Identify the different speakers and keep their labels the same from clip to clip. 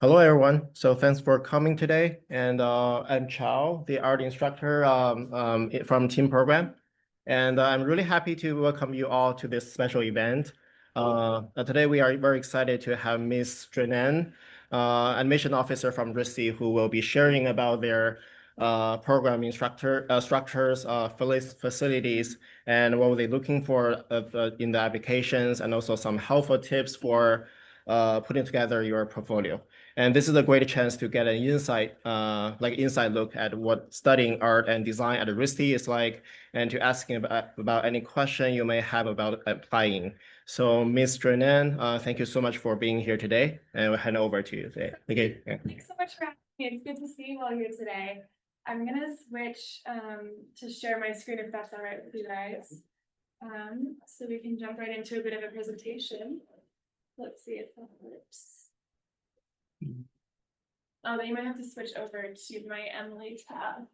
Speaker 1: Hello, everyone. So thanks for coming today. And I'm Chow, the art instructor from Team Program. And I'm really happy to welcome you all to this special event. Today, we are very excited to have Ms. Drenan, admission officer from RISD, who will be sharing about their program structures, facilities, and what were they looking for in the applications, and also some helpful tips for putting together your portfolio. And this is a great chance to get an inside look at what studying art and design at RISD is like, and to asking about any question you may have about applying. So, Ms. Drenan, thank you so much for being here today, and we'll hand over to you today. Okay. Yeah.
Speaker 2: Thanks so much for having me. It's good to see you all here today. I'm gonna switch to share my screen if that's all right with you guys. So we can jump right into a bit of a presentation. Let's see if that works. Oh, then you might have to switch over to my Emily tab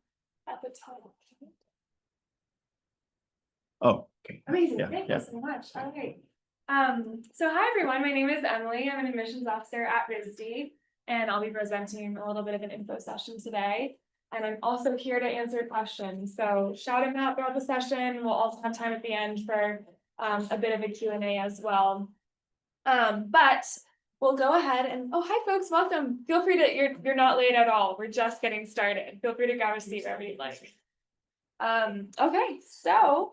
Speaker 2: at the top.
Speaker 1: Oh, okay.
Speaker 2: Amazing.
Speaker 1: Yeah,
Speaker 2: Thank
Speaker 1: yeah.
Speaker 2: you so much. All right. So hi everyone, my name is Emily. I'm an admissions officer at RISD, and I'll be presenting a little bit of an info session today. And I'm also here to answer questions. So shout them out throughout the session. We'll also have time at the end for a bit of a Q&A as well. But we'll go ahead and, oh, hi folks, welcome. Feel free to, you're not late at all. We're just getting started. Feel free to grab a seat wherever you'd like. Okay, so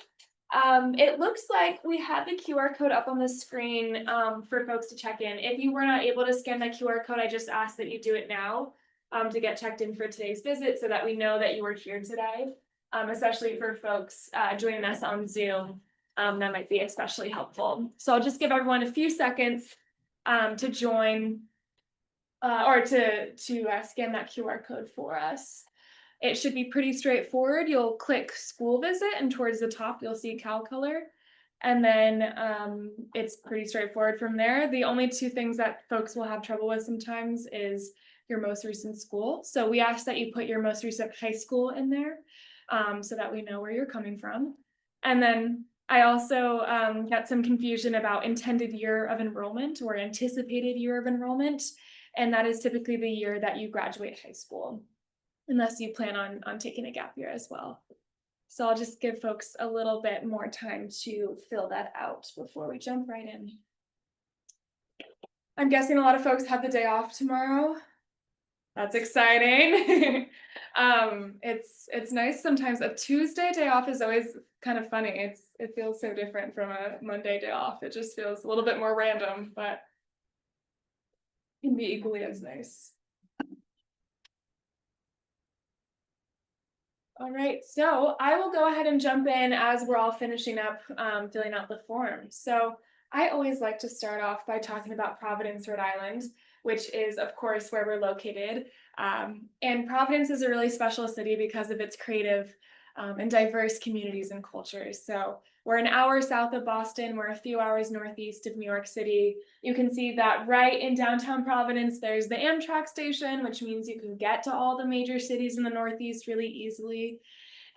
Speaker 2: it looks like we have the QR code up on the screen for folks to check in. If you were not able to scan that QR code, I just ask that you do it now to get checked in for today's visit so that we know that you were here today, especially for folks joining us on Zoom. That might be especially helpful. So I'll just give everyone a few seconds to join or to scan that QR code for us. It should be pretty straightforward. You'll click school visit, and towards the top, you'll see Cal color. And then it's pretty straightforward from there. The only two things that folks will have trouble with sometimes is your most recent school. So we ask that you put your most recent high school in there so that we know where you're coming from. And then I also got some confusion about intended year of enrollment or anticipated year of enrollment. And that is typically the year that you graduate high school, unless you plan on taking a gap year as well. So I'll just give folks a little bit more time to fill that out before we jump right in. I'm guessing a lot of folks have the day off tomorrow. That's exciting. It's nice sometimes. A Tuesday day off is always kind of funny. It feels so different from a Monday day off. It just feels a little bit more random, but can be equally as nice. All right, so I will go ahead and jump in as we're all finishing up filling out the form. So I always like to start off by talking about Providence, Rhode Island, which is, of course, where we're located. And Providence is a really special city because of its creative and diverse communities and cultures. So we're an hour south of Boston. We're a few hours northeast of New York City. You can see that right in downtown Providence, there's the Amtrak station, which means you can get to all the major cities in the Northeast really easily.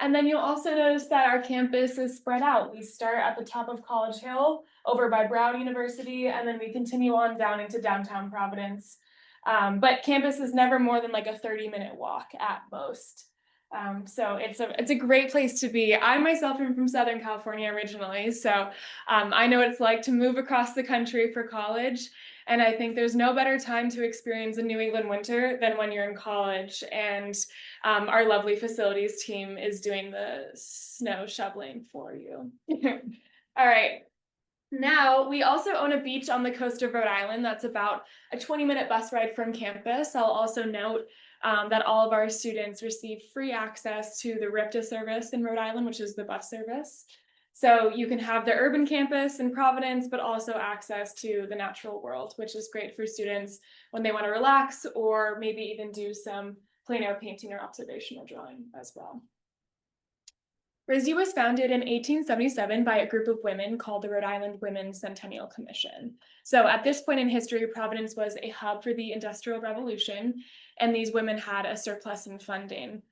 Speaker 2: And then you'll also notice that our campus is spread out. We start at the top of College Hill over by Brown University, and then we continue on down into downtown Providence. But campus is never more than like a 30-minute walk at most. So it's a great place to be. I myself am from Southern California originally, so I know what it's like to move across the country for college. And I think there's no better time to experience a New England winter than when you're in college. And our lovely facilities team is doing the snow shoveling for you. All right. Now, we also own a beach on the coast of Rhode Island that's about a 20-minute bus ride from campus. I'll also note that all of our students receive free access to the RIPTA service in Rhode Island, which is the bus service. So you can have the urban campus in Providence, but also access to the natural world, which is great for students when they want to relax or maybe even do some plein air painting or observational drawing as well. RISD was founded in 1877 by a group of women called the Rhode Island Women's Centennial Commission. So at this point in history, Providence was a hub for the Industrial Revolution, and these women had a surplus in funding.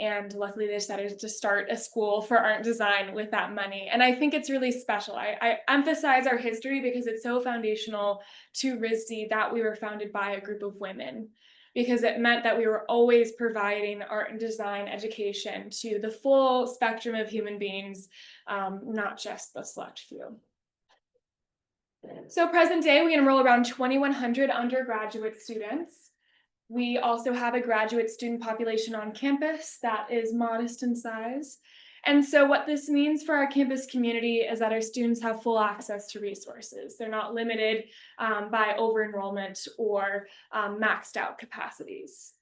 Speaker 2: And luckily they decided to start a school for art and design with that money. And I think it's really special. I emphasize our history because it's so foundational to RISD that we were founded by a group of women, because it meant that we were always providing art and design education to the full spectrum of human beings, not just the select few. So present day, we enroll around 2,100 undergraduate students. We also have a graduate student population on campus that is modest in size. And so what this means for our campus community is that our students have full access to resources. They're not limited by over-enrollment or maxed out capacities.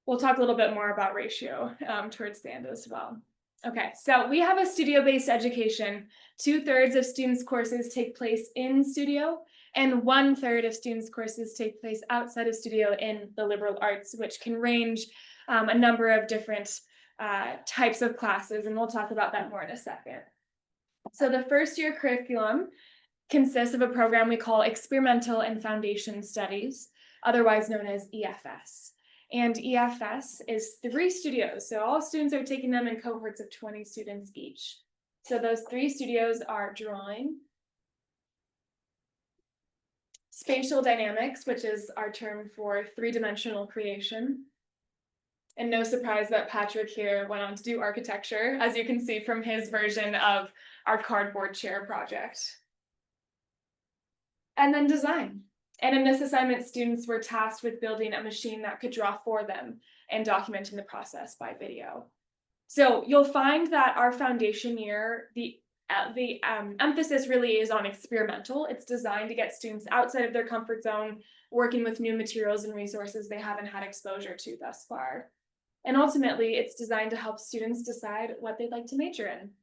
Speaker 2: We'll talk a little bit more about ratio towards the end as well. Okay, so we have a studio-based education. 2/3 of students' courses take place in studio, and 1/3 of students' courses take place outside of studio in the liberal arts, which can range a number of different types of classes, and we'll talk about that more in a second. So the first year curriculum consists of a program we call Experimental and Foundation Studies, otherwise known as EFS. And EFS is 3 studios, so all students are taking them in cohorts of 20 students each. So those 3 studios are drawing, spatial dynamics, which is our term for 3-dimensional creation. And no surprise that Patrick here went on to do architecture, as you can see from his version of our cardboard chair project. And then design. And in this assignment, students were tasked with building a machine that could draw for them and documenting the process by video. So you'll find that our foundation year, the emphasis really is on experimental. It's designed to get students outside of their comfort zone, working with new materials and resources they haven't had exposure to thus far. And ultimately, it's designed to help students decide what they'd like to major in.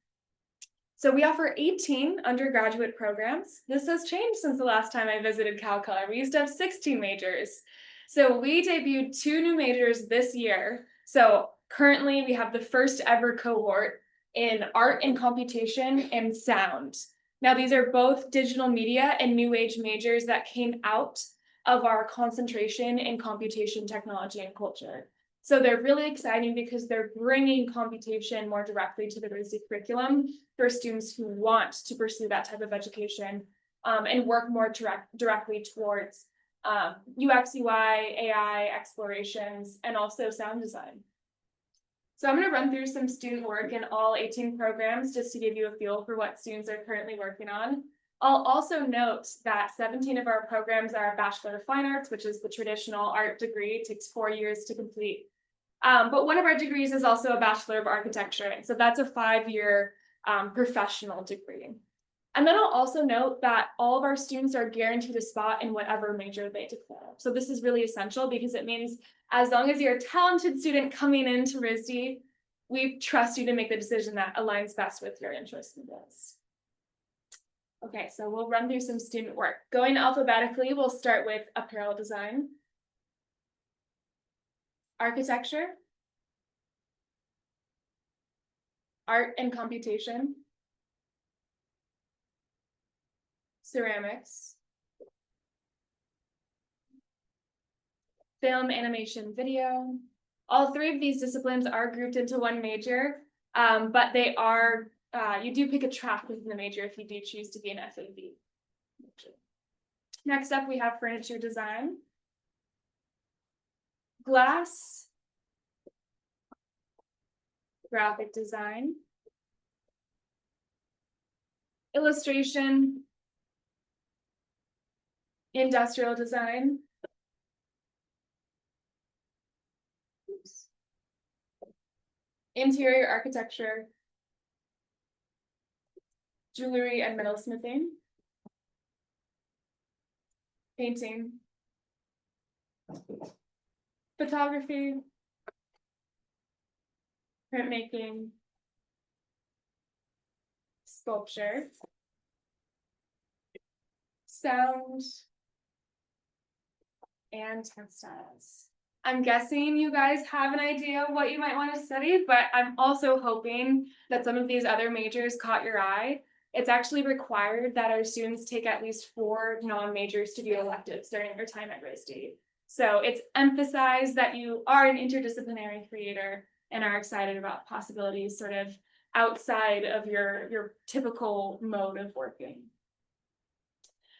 Speaker 2: So we offer 18 undergraduate programs. This has changed since the last time I visited Calcutta. We used to have 16 majors. So we debuted 2 new majors this year. So currently we have the first ever cohort in art and computation and sound. Now these are both digital media and new age majors that came out of our concentration in computation, technology, and culture. So they're really exciting because they're bringing computation more directly to the RISD curriculum for students who want to pursue that type of education and work more directly towards UX, UI, AI explorations, and also sound design. So I'm going to run through some student work in all 18 programs just to give you a feel for what students are currently working on. I'll also note that 17 of our programs are a Bachelor of Fine Arts, which is the traditional art degree. It takes 4 years to complete. But one of our degrees is also a Bachelor of Architecture. And so that's a 5-year professional degree. And then I'll also note that all of our students are guaranteed a spot in whatever major they declare. So this is really essential because it means as long as you're a talented student coming into RISD, we trust you to make the decision that aligns best with your interests and goals. Okay, so we'll run through some student work. Going alphabetically, we'll start with apparel design, architecture, art and computation, ceramics, film, animation, video. All 3 of these disciplines are grouped into one major, but they are, you do pick a track within the major if you do choose to be an FAB. Next up, we have furniture design, glass, graphic design, illustration, industrial design, interior architecture, jewelry and metalsmithing, painting, photography, printmaking, sculpture, sound, and textiles. I'm guessing you guys have an idea of what you might want to study, but I'm also hoping that some of these other majors caught your eye. It's actually required that our students take at least 4 non-major studio electives during their time at RISD. So it's emphasized that you are an interdisciplinary creator and are excited about possibilities sort of outside of your typical mode of working.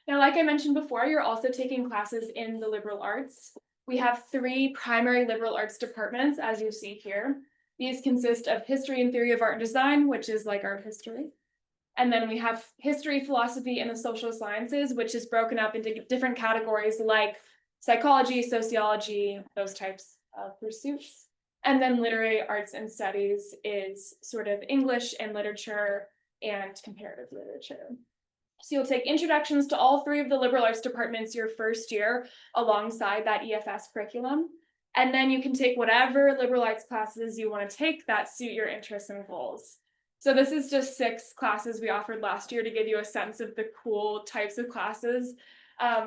Speaker 2: Now, like I mentioned before, you're also taking classes in the liberal arts. We have 3 primary liberal arts departments, as you see here. These consist of history and theory of art and design, which is like art history. And then we have history, philosophy, and the social sciences, which is broken up into different categories like psychology, sociology, those types of pursuits. And then literary arts and studies is sort of English and literature and comparative literature. So you'll take introductions to all 3 of the liberal arts departments your first year alongside that EFS curriculum. And then you can take whatever liberal arts classes you want to take that suit your interests and goals. So this is just 6 classes we offered last year to give you a sense of the cool types of classes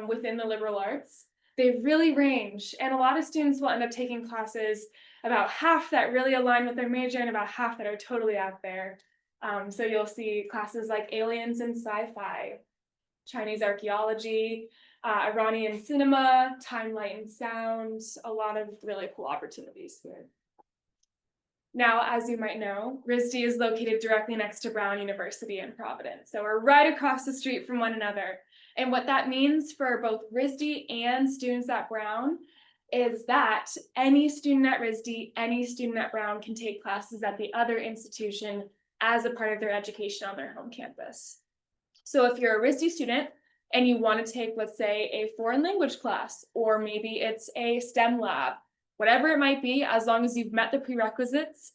Speaker 2: within the liberal arts. They really range, and a lot of students will end up taking classes about half that really align with their major and about half that are totally out there. So you'll see classes like aliens and sci-fi, Chinese archaeology, Iranian cinema, time, light, and sound, a lot of really cool opportunities here. Now, as you might know, RISD is located directly next to Brown University in Providence. So we're right across the street from one another. And what that means for both RISD and students at Brown is that any student at RISD, any student at Brown can take classes at the other institution as a part of their education on their home campus. So if you're a RISD student and you want to take, let's say, a foreign language class, or maybe it's a STEM lab, whatever it might be, as long as you've met the prerequisites,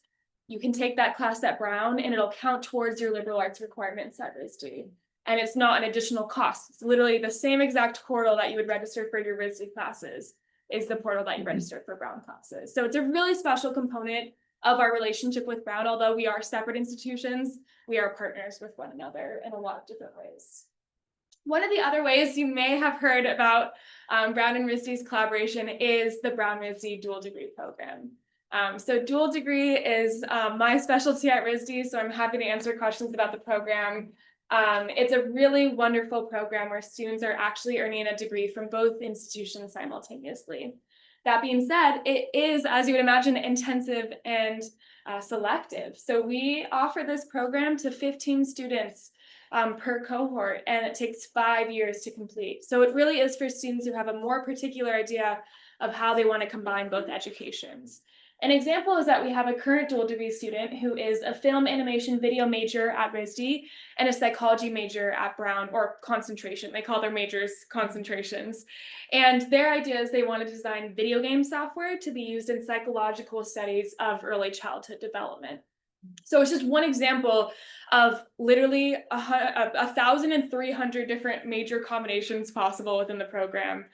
Speaker 2: you can take that class at Brown and it'll count towards your liberal arts requirements at RISD. And it's not an additional cost. It's literally the same exact portal that you would register for your RISD classes is the portal that you register for Brown classes. So it's a really special component of our relationship with Brown. Although we are separate institutions, we are partners with one another in a lot of different ways. One of the other ways you may have heard about Brown and RISD's collaboration is the Brown RISD dual degree program. So dual degree is my specialty at RISD, so I'm happy to answer questions about the program. It's a really wonderful program where students are actually earning a degree from both institutions simultaneously. That being said, it is, as you would imagine, intensive and selective. So we offer this program to 15 students per cohort, and it takes 5 years to complete. So it really is for students who have a more particular idea of how they want to combine both educations. An example is that we have a current dual degree student who is a film animation video major at RISD and a psychology major at Brown, or concentration. They call their majors concentrations. And their idea is they want to design video game software to be used in psychological studies of early childhood development. So it's just one example of literally 1,300 different major combinations possible within the program.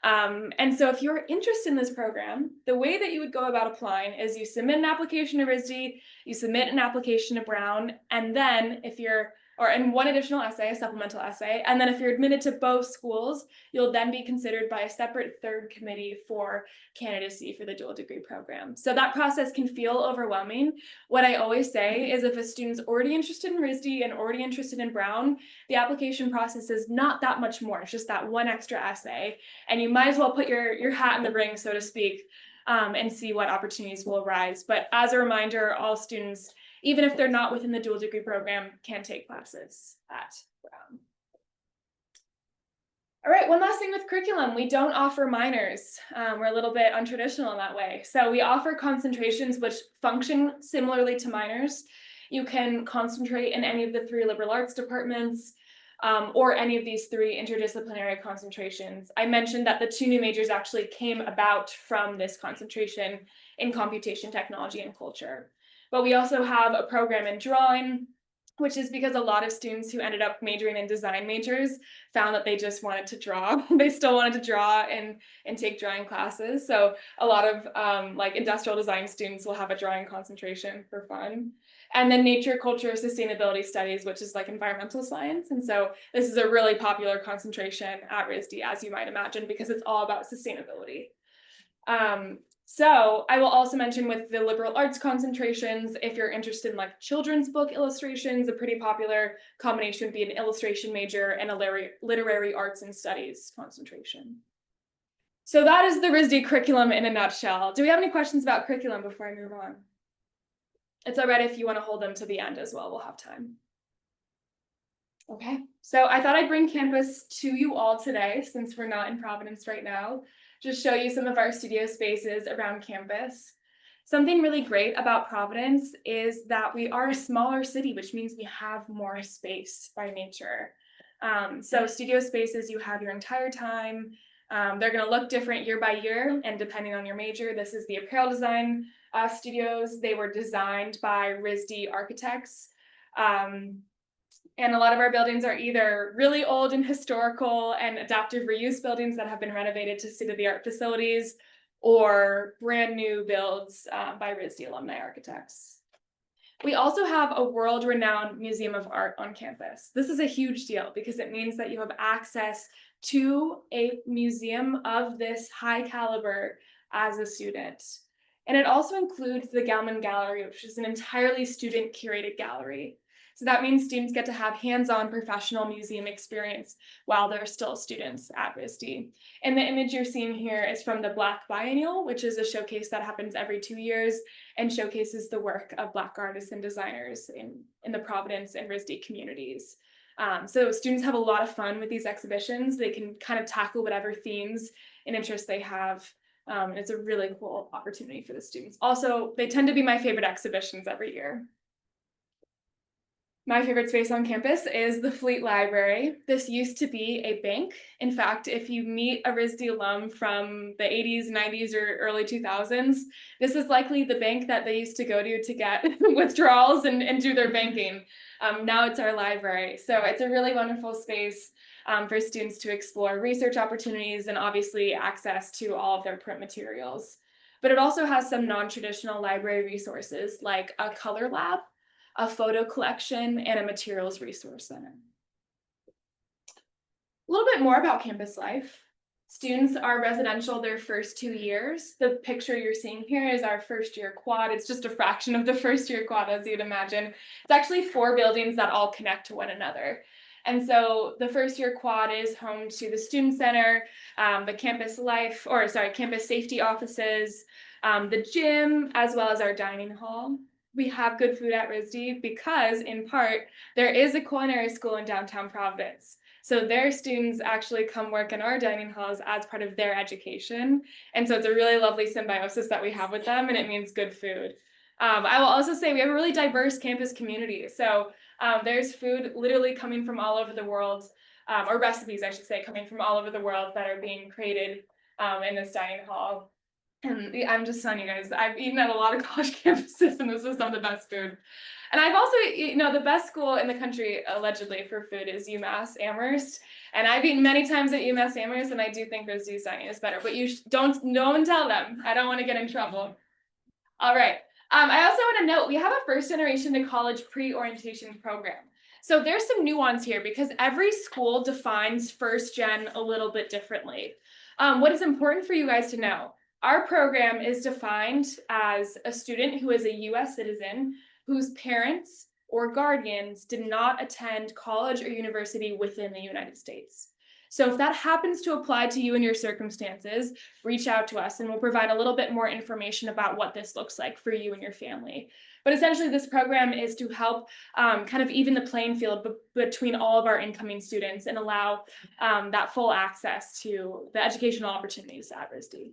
Speaker 2: And so if you're interested in this program, the way that you would go about applying is you submit an application to RISD, you submit an application to Brown, and then if you're, and one additional essay, a supplemental essay, and then if you're admitted to both schools, you'll then be considered by a separate third committee for candidacy for the dual degree program. So that process can feel overwhelming. What I always say is if a student's already interested in RISD and already interested in Brown, the application process is not that much more. It's just that one extra essay, and you might as well put your hat in the ring, so to speak, and see what opportunities will arise. But as a reminder, all students, even if they're not within the dual degree program, can take classes at Brown. All right, one last thing with curriculum. We don't offer minors. We're a little bit untraditional in that way. So we offer concentrations which function similarly to minors. You can concentrate in any of the 3 liberal arts departments or any of these 3 interdisciplinary concentrations. I mentioned that the 2 new majors actually came about from this concentration in computation technology and culture. But we also have a program in drawing, which is because a lot of students who ended up majoring in design majors found that they just wanted to draw. They still wanted to draw and take drawing classes. So a lot of like industrial design students will have a drawing concentration for fun. And then nature, culture, sustainability studies, which is like environmental science. And so this is a really popular concentration at RISD, as you might imagine, because it's all about sustainability. So I will also mention with the liberal arts concentrations, if you're interested in like children's book illustrations, a pretty popular combination would be an illustration major and a literary arts and studies concentration. So that is the RISD curriculum in a nutshell. Do we have any questions about curriculum before I move on? It's all right if you want to hold them to the end as well. We'll have time. Okay, so I thought I'd bring campus to you all today, since we're not in Providence right now, just show you some of our studio spaces around campus. Something really great about Providence is that we are a smaller city, which means we have more space by nature. So studio spaces you have your entire time. They're going to look different year by year, and depending on your major. This is the apparel design studios. They were designed by RISD architects. And a lot of our buildings are either really old and historical and adaptive reuse buildings that have been renovated to state-of-the-art facilities, or brand new builds by RISD alumni architects. We also have a world-renowned museum of art on campus. This is a huge deal because it means that you have access to a museum of this high caliber as a student. And it also includes the Gellman Gallery, which is an entirely student-curated gallery. So that means students get to have hands-on professional museum experience while they're still students at RISD. And the image you're seeing here is from the Black Biennial, which is a showcase that happens every 2 years and showcases the work of Black artists and designers in the Providence and RISD communities. So students have a lot of fun with these exhibitions. They can kind of tackle whatever themes and interests they have. And it's a really cool opportunity for the students. Also, they tend to be my favorite exhibitions every year. My favorite space on campus is the Fleet Library. This used to be a bank. In fact, if you meet a RISD alum from the 80s, 90s, or early 2000s, this is likely the bank that they used to go to get withdrawals and do their banking. Now it's our library. So it's a really wonderful space for students to explore research opportunities and obviously access to all of their print materials. But it also has some non-traditional library resources like a color lab, a photo collection, and a materials resource center. A little bit more about campus life. Students are residential their first 2 years. The picture you're seeing here is our first year quad. It's just a fraction of the first year quad, as you'd imagine. It's actually 4 buildings that all connect to one another. And so the first year quad is home to the student center, the campus safety offices, the gym, as well as our dining hall. We have good food at RISD because, in part, there is a culinary school in downtown Providence. So their students actually come work in our dining halls as part of their education. And so it's a really lovely symbiosis that we have with them, and it means good food. I will also say we have a really diverse campus community. So there's food literally coming from all over the world, or recipes, I should say, coming from all over the world that are being created in this dining hall. And I'm just telling you guys, I've eaten at a lot of college campuses, and this is some of the best food. And I've also, the best school in the country, allegedly, for food is UMass Amherst. And I've eaten many times at UMass Amherst, and I do think RISD's dining is better. But no one tell them. I don't want to get in trouble. All right. I also want to note, we have a first generation to college pre-orientation program. So there's some nuance here because every school defines first gen a little bit differently. What is important for you guys to know, our program is defined as a student who is a US citizen whose parents or guardians did not attend college or university within the United States. So if that happens to apply to you and your circumstances, reach out to us and we'll provide a little bit more information about what this looks like for you and your family. But essentially this program is to help kind of even the playing field between all of our incoming students and allow that full access to the educational opportunities at RISD.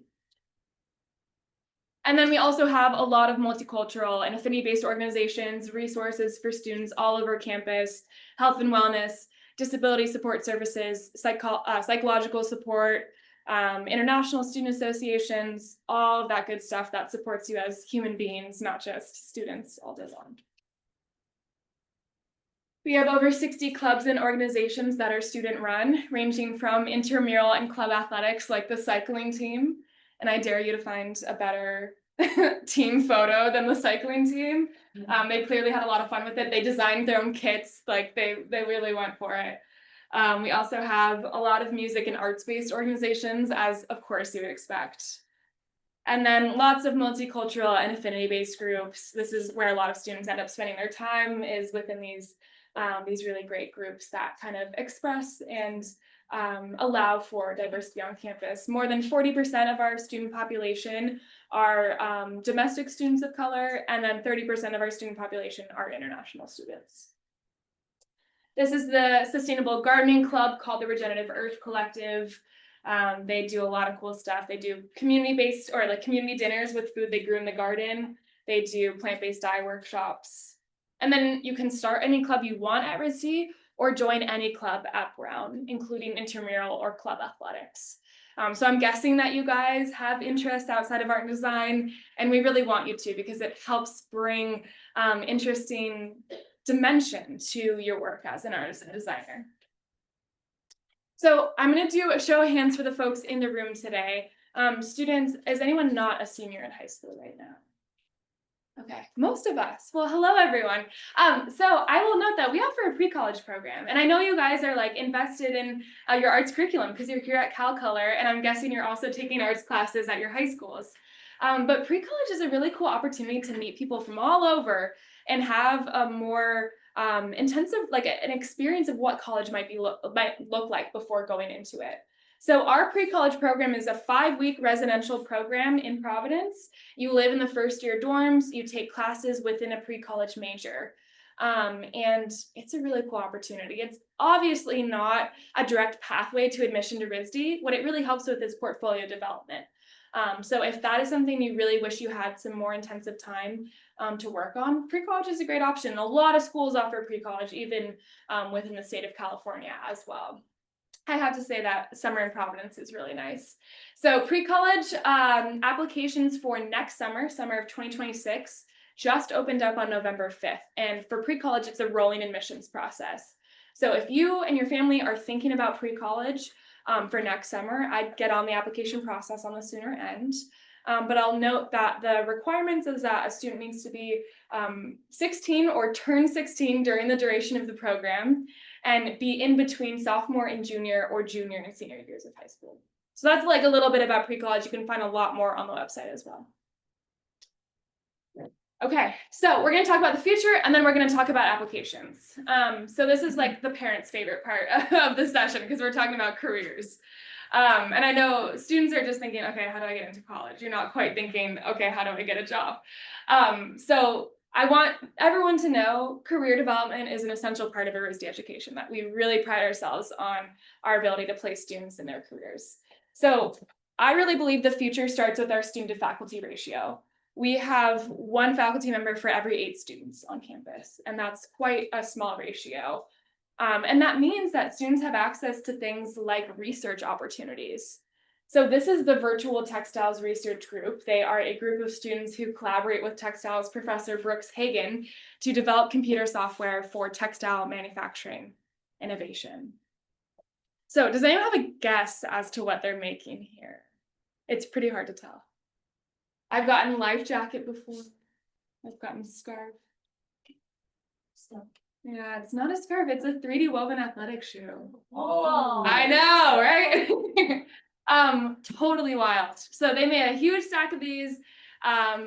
Speaker 2: And then we also have a lot of multicultural and affinity-based organizations, resources for students all over campus, health and wellness, disability support services, psychological support, international student associations, all of that good stuff that supports you as human beings, not just students all day long. We have over 60 clubs and organizations that are student run, ranging from intramural and club athletics like the cycling team. And I dare you to find a better team photo than the cycling team. They clearly had a lot of fun with it. They designed their own kits, like they really went for it. We also have a lot of music and arts-based organizations, as of course you would expect. And then lots of multicultural and affinity-based groups. This is where a lot of students end up spending their time, is within these really great groups that kind of express and allow for diversity on campus. More than 40% of our student population are domestic students of color, and then 30% of our student population are international students. This is the Sustainable Gardening Club called the Regenerative Earth Collective. They do a lot of cool stuff. They do community-based or like community dinners with food they grew in the garden. They do plant-based dye workshops. And then you can start any club you want at RISD or join any club at Brown, including intramural or club athletics. So I'm guessing that you guys have interests outside of art and design, and we really want you to, because it helps bring interesting dimension to your work as an artist and designer. So I'm going to do a show of hands for the folks in the room today. Students, is anyone not a senior in high school right now? Okay, most of us. Well, hello everyone. So I will note that we offer a pre-college program, and I know you guys are like invested in your arts curriculum because you're here at Cal Color, and I'm guessing you're also taking arts classes at your high schools. But pre-college is a really cool opportunity to meet people from all over and have a more intensive, like an experience of what college might look like before going into it. So our pre-college program is a 5-week residential program in Providence. You live in the first year dorms, you take classes within a pre-college major. And it's a really cool opportunity. It's obviously not a direct pathway to admission to RISD. What it really helps with is portfolio development. So if that is something you really wish you had some more intensive time to work on, pre-college is a great option. A lot of schools offer pre-college, even within the state of California as well. I have to say that summer in Providence is really nice. So pre-college applications for next summer, summer of 2026, just opened up on November 5th. And for pre-college, it's a rolling admissions process. So if you and your family are thinking about pre-college for next summer, I'd get on the application process on the sooner end. But I'll note that the requirements is that a student needs to be 16 or turn 16 during the duration of the program and be in between sophomore and junior or junior and senior years of high school. So that's like a little bit about pre-college. You can find a lot more on the website as well. Okay, so we're going to talk about the future, and then we're going to talk about applications. So this is like the parents' favorite part of the session because we're talking about careers. And I know students are just thinking, okay, how do I get into college? You're not quite thinking, okay, how do I get a job? So I want everyone to know career development is an essential part of a RISD education, that we really pride ourselves on our ability to place students in their careers. So I really believe the future starts with our student to faculty ratio. We have 1 faculty member for every 8 students on campus, and that's quite a small ratio. And that means that students have access to things like research opportunities. So this is the Virtual Textiles Research Group. They are a group of students who collaborate with textiles professor Brooks Hagan to develop computer software for textile manufacturing innovation. So does anyone have a guess as to what they're making here? It's pretty hard to tell. I've gotten life jacket before. I've gotten scarf. So, yeah, it's not a scarf. It's a 3D woven athletic shoe. Oh, I know, right? Totally wild. So they made a huge stack of these.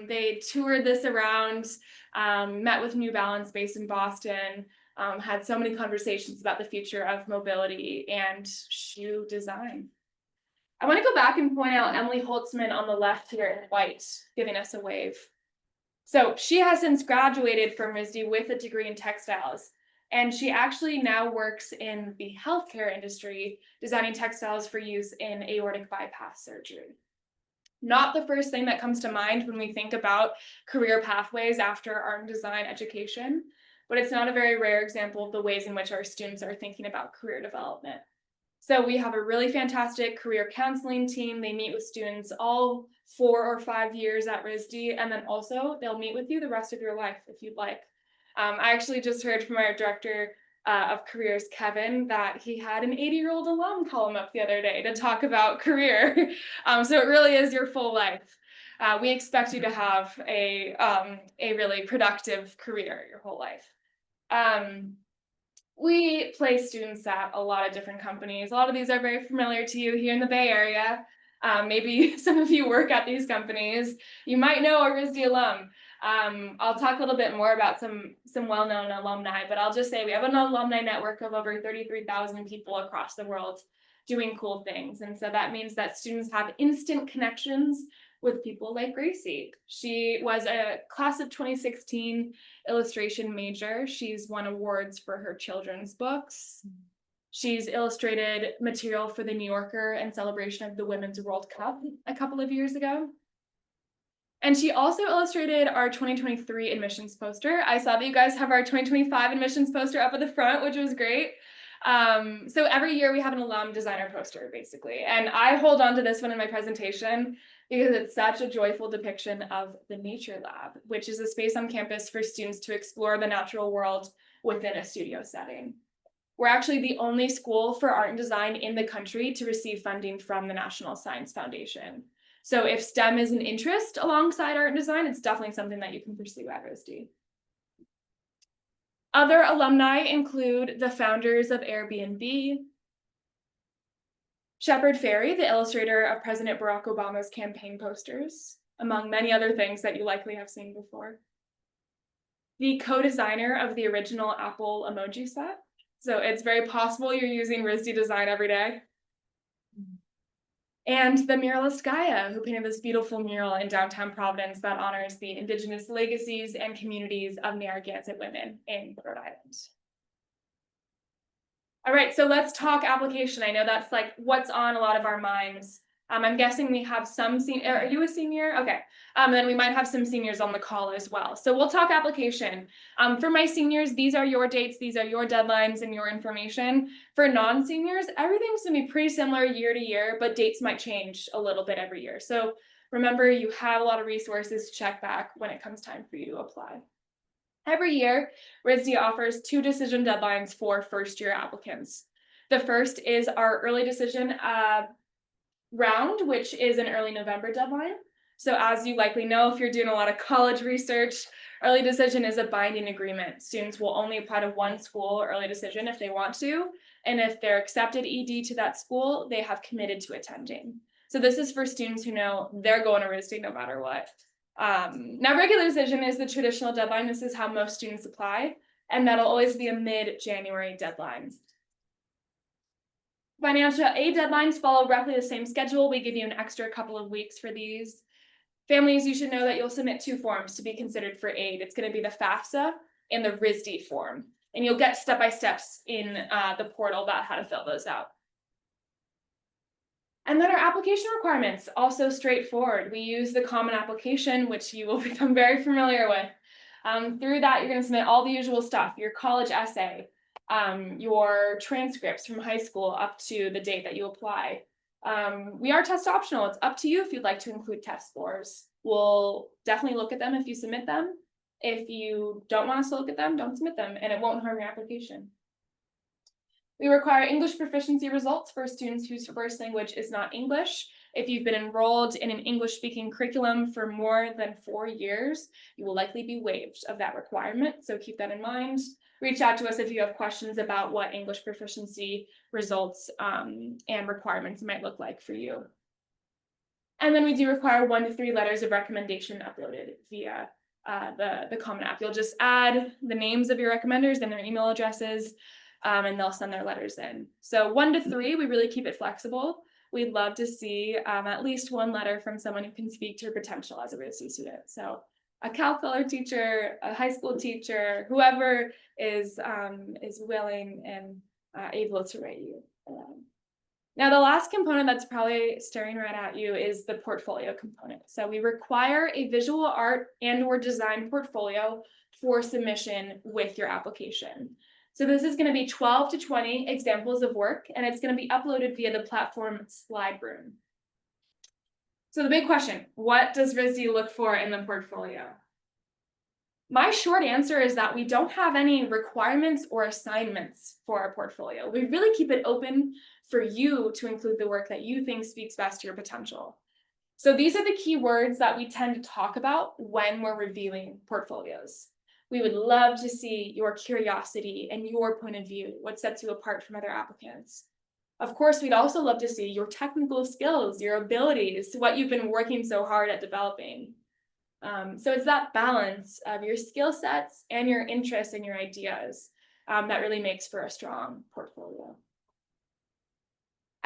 Speaker 2: They toured this around, met with New Balance based in Boston, had so many conversations about the future of mobility and shoe design. I want to go back and point out Emily Holtzman on the left here in white, giving us a wave. So she has since graduated from RISD with a degree in textiles, and she actually now works in the healthcare industry, designing textiles for use in aortic bypass surgery. Not the first thing that comes to mind when we think about career pathways after art and design education, but it's not a very rare example of the ways in which our students are thinking about career development. So we have a really fantastic career counseling team. They meet with students all 4 or 5 years at RISD, and then also they'll meet with you the rest of your life if you'd like. I actually just heard from our director of careers, Kevin, that he had an 80-year-old alum call him up the other day to talk about career. So it really is your full life. We expect you to have a really productive career your whole life. We place students at a lot of different companies. A lot of these are very familiar to you here in the Bay Area. Maybe some of you work at these companies. You might know a RISD alum. I'll talk a little bit more about some well-known alumni, but I'll just say we have an alumni network of over 33,000 people across the world. doing cool things. And so that means that students have instant connections with people like Gracie. She was a class of 2016 illustration major. She's won awards for her children's books. She's illustrated material for the New Yorker in celebration of the Women's World Cup a couple of years ago. And she also illustrated our 2023 admissions poster. I saw that you guys have our 2025 admissions poster up at the front, which was great. So every year we have an alum designer poster, basically. And I hold on to this one in my presentation because it's such a joyful depiction of the Nature Lab, which is a space on campus for students to explore the natural world within a studio setting. We're actually the only school for art and design in the country to receive funding from the National Science Foundation. So if STEM is an interest alongside art and design, it's definitely something that you can pursue at RISD. Other alumni include the founders of Airbnb, Shepard Fairey, the illustrator of President Barack Obama's campaign posters, among many other things that you likely have seen before. The co-designer of the original Apple emoji set. So it's very possible you're using RISD design every day. And the muralist Gaia, who painted this beautiful mural in downtown Providence that honors the Indigenous legacies and communities of Narragansett women in Rhode Island. All right, so let's talk application. I know that's like what's on a lot of our minds. I'm guessing we have some senior. Are you a senior? Okay. Then we might have some seniors on the call as well. So we'll talk application. For my seniors, these are your dates, these are your deadlines and your information. For non-seniors, everything's gonna be pretty similar year to year, but dates might change a little bit every year. So remember, you have a lot of resources to check back when it comes time for you to apply. Every year, RISD offers 2 decision deadlines for first-year applicants. The first is our early decision round, which is an early November deadline. So as you likely know, if you're doing a lot of college research, early decision is a binding agreement. Students will only apply to one school early decision if they want to, and if they're accepted ED to that school, they have committed to attending. So this is for students who know they're going to RISD no matter what. Now, regular decision is the traditional deadline. This is how most students apply, and that'll always be a mid-January deadline. Financial aid deadlines follow roughly the same schedule. We give you an extra couple of weeks for these. Families, you should know that you'll submit 2 forms to be considered for aid. It's going to be the FAFSA and the RISD form, and you'll get step-by-steps in the portal about how to fill those out. And then our application requirements, also straightforward. We use the common application, which you will become very familiar with. Through that, you're going to submit all the usual stuff, your college essay, your transcripts from high school up to the date that you apply. We are test optional. It's up to you if you'd like to include test scores. We'll definitely look at them if you submit them. If you don't want us to look at them, don't submit them, and it won't harm your application. We require English proficiency results for students whose first language is not English. If you've been enrolled in an English-speaking curriculum for more than 4 years, you will likely be waived of that requirement, so keep that in mind. Reach out to us if you have questions about what English proficiency results and requirements might look like for you. And then we do require 1 to 3 letters of recommendation uploaded via the Common App. You'll just add the names of your recommenders and their email addresses, and they'll send their letters in. So 1 to 3, we really keep it flexible. We'd love to see at least 1 letter from someone who can speak to your potential as a RISD student. So a Cal Color teacher, a high school teacher, whoever is willing and able to write you. Now, the last component that's probably staring right at you is the portfolio component. So we require a visual art and/or design portfolio for submission with your application. So this is going to be 12 to 20 examples of work, and it's going to be uploaded via the platform SlideRoom. So the big question, what does RISD look for in the portfolio? My short answer is that we don't have any requirements or assignments for our portfolio. We really keep it open for you to include the work that you think speaks best to your potential. So these are the key words that we tend to talk about when we're reviewing portfolios. We would love to see your curiosity and your point of view, what sets you apart from other applicants. Of course, we'd also love to see your technical skills, your abilities, what you've been working so hard at developing. So it's that balance of your skill sets and your interests and your ideas that really makes for a strong portfolio.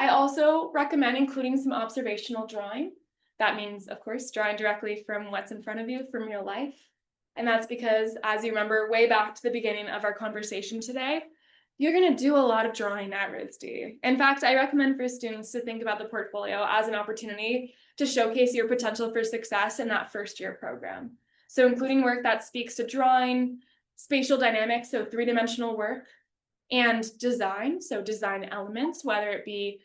Speaker 2: I also recommend including some observational drawing. That means, of course, drawing directly from what's in front of you from real life. And that's because, as you remember way back to the beginning of our conversation today, you're going to do a lot of drawing at RISD. In fact, I recommend for students to think about the portfolio as an opportunity to showcase your potential for success in that first year program. So including work that speaks to drawing, spatial dynamics, so three-dimensional work, and design, so design elements, whether it be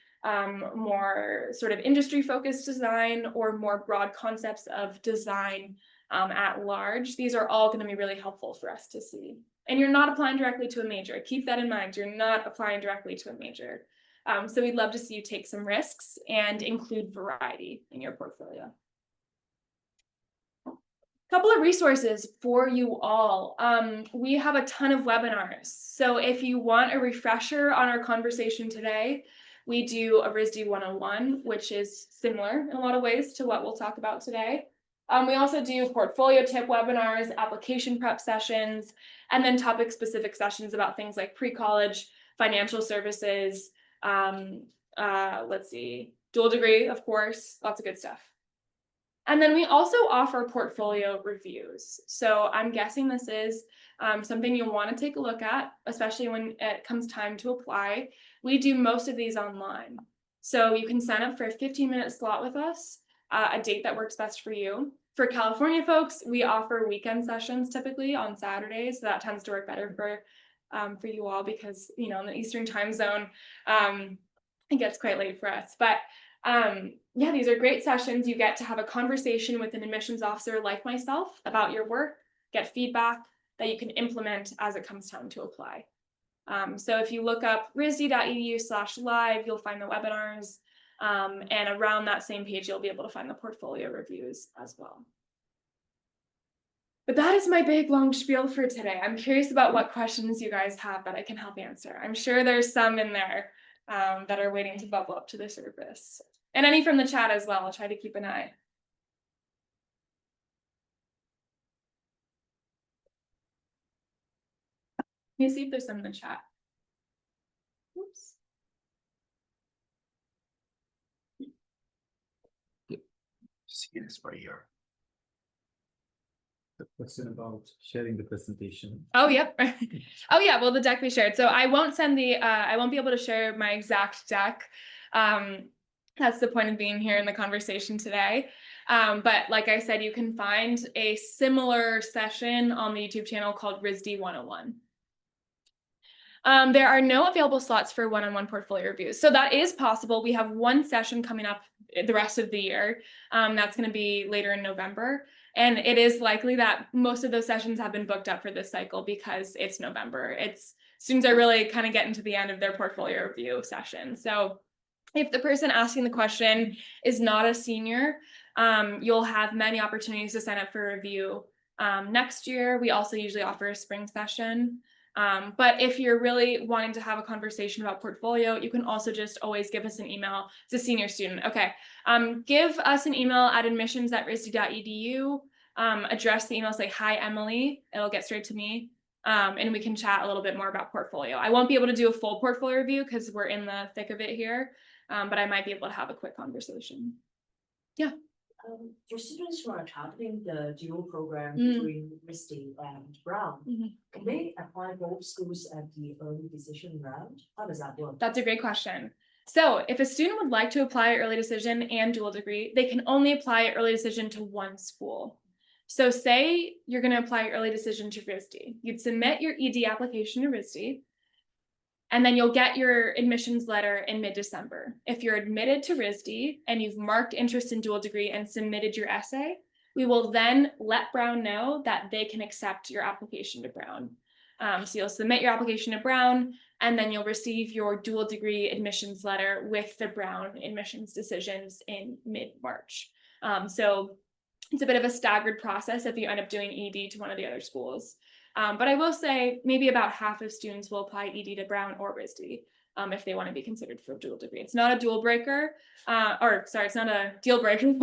Speaker 2: more sort of industry-focused design or more broad concepts of design at large. These are all going to be really helpful for us to see. And you're not applying directly to a major. Keep that in mind. You're not applying directly to a major. So we'd love to see you take some risks and include variety in your portfolio. Couple of resources for you all. We have a ton of webinars. So if you want a refresher on our conversation today, we do a RISD 101, which is similar in a lot of ways to what we'll talk about today. We also do portfolio tip webinars, application prep sessions, and then topic-specific sessions about things like pre-college, financial services, let's see, dual degree, of course, lots of good stuff. And then we also offer portfolio reviews. So I'm guessing this is something you'll want to take a look at, especially when it comes time to apply. We do most of these online. So you can sign up for a 15-minute slot with us, a date that works best for you. For California folks, we offer weekend sessions typically on Saturdays. So that tends to work better for you all because, you know, in the Eastern time zone, it gets quite late for us. But yeah, these are great sessions. You get to have a conversation with an admissions officer like myself about your work, get feedback that you can implement as it comes time to apply. So if you look up risd.edu/live, you'll find the webinars, and around that same page, you'll be able to find the portfolio reviews as well. But that is my big long spiel for today. I'm curious about what questions you guys have that I can help answer. I'm sure there's some in there that are waiting to bubble up to the surface. And any from the chat as well. I'll try to keep an eye. Let me see if there's some in the chat. Oops.
Speaker 1: See this right here.
Speaker 3: The question about sharing the presentation.
Speaker 2: Oh, yep. Oh, yeah. Well, the deck we shared. So I won't send the, I won't be able to share my exact deck. That's the point of being here in the conversation today. But like I said, you can find a similar session on the YouTube channel called RISD 101. There are no available slots for one-on-one portfolio reviews. So that is possible. We have one session coming up the rest of the year. That's going to be later in November. And it is likely that most of those sessions have been booked up for this cycle because it's November. Students are really kind of getting to the end of their portfolio review session. So if the person asking the question is not a senior, you'll have many opportunities to sign up for a review next year. We also usually offer a spring session. But if you're really wanting to have a conversation about portfolio, you can also just always give us an email. It's a senior student. Okay. Give us an email at admissions@risd.edu. Address the email, say, "Hi, Emily." It'll get straight to me. And we can chat a little bit more about portfolio. I won't be able to do a full portfolio review because we're in the thick of it here. But I might be able to have a quick conversation. Yeah.
Speaker 4: For students who are targeting the dual program between RISD and Brown, can they apply both schools at the early decision round? How does that work?
Speaker 2: That's a great question. So if a student would like to apply early decision and dual degree, they can only apply early decision to one school. So say you're going to apply early decision to RISD. You'd submit your ED application to RISD, and then you'll get your admissions letter in mid-December. If you're admitted to RISD and you've marked interest in dual degree and submitted your essay, we will then let Brown know that they can accept your application to Brown. So you'll submit your application to Brown, and then you'll receive your dual degree admissions letter with the Brown admissions decisions in mid-March. So it's a bit of a staggered process if you end up doing ED to one of the other schools. But I will say maybe about half of students will apply ED to Brown or RISD if they want to be considered for a dual degree. It's not a dual breaker, it's not a deal breaker,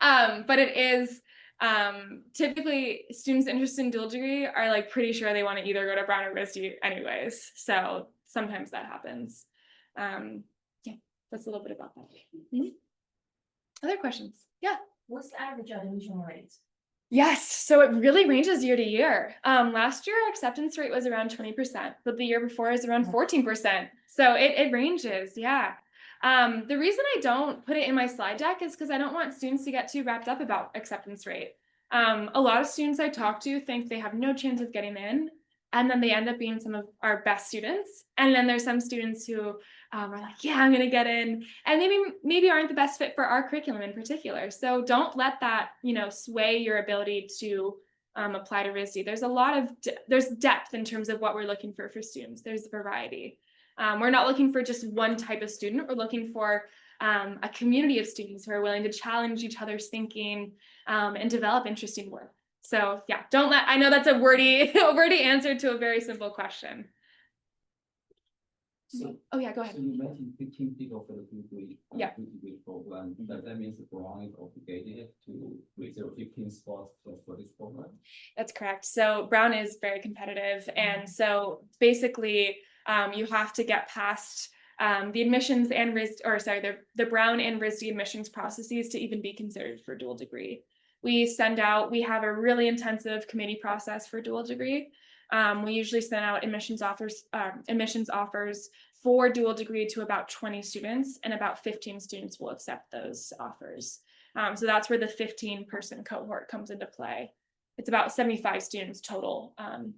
Speaker 2: but it is typically students interested in dual degree are like pretty sure they want to either go to Brown or RISD anyways. So sometimes that happens. Yeah, that's a little bit about that. Mhm. Other questions? Yeah.
Speaker 4: What's the average admission rate?
Speaker 2: Yes, so it really ranges year to year. Last year our acceptance rate was around 20%, but the year before is around 14%. So it ranges, yeah. The reason I don't put it in my slide deck is because I don't want students to get too wrapped up about acceptance rate. A lot of students I talk to think they have no chance of getting in, and then they end up being some of our best students. And then there's some students who are like, yeah, I'm gonna get in, and maybe aren't the best fit for our curriculum in particular. So don't let that, sway your ability to apply to RISD. There's a lot of there's depth in terms of what we're looking for students. There's variety. We're not looking for just one type of student. We're looking for a community of students who are willing to challenge each other's thinking and develop interesting work. So yeah, I know that's a wordy answer to a very simple question.
Speaker 3: So,
Speaker 2: Oh yeah, go ahead.
Speaker 3: so you mentioned 15 people for the degree.
Speaker 2: Yeah.
Speaker 3: Degree program. Does that mean the Brown is obligated to reserve 15 spots just for this program?
Speaker 2: That's correct. So Brown is very competitive, and so basically you have to get past the admissions and the Brown and RISD admissions processes to even be considered for dual degree. We have a really intensive committee process for dual degree. We usually send out admissions offers for dual degree to about 20 students, and about 15 students will accept those offers. So that's where the 15-person cohort comes into play. It's about 75 students total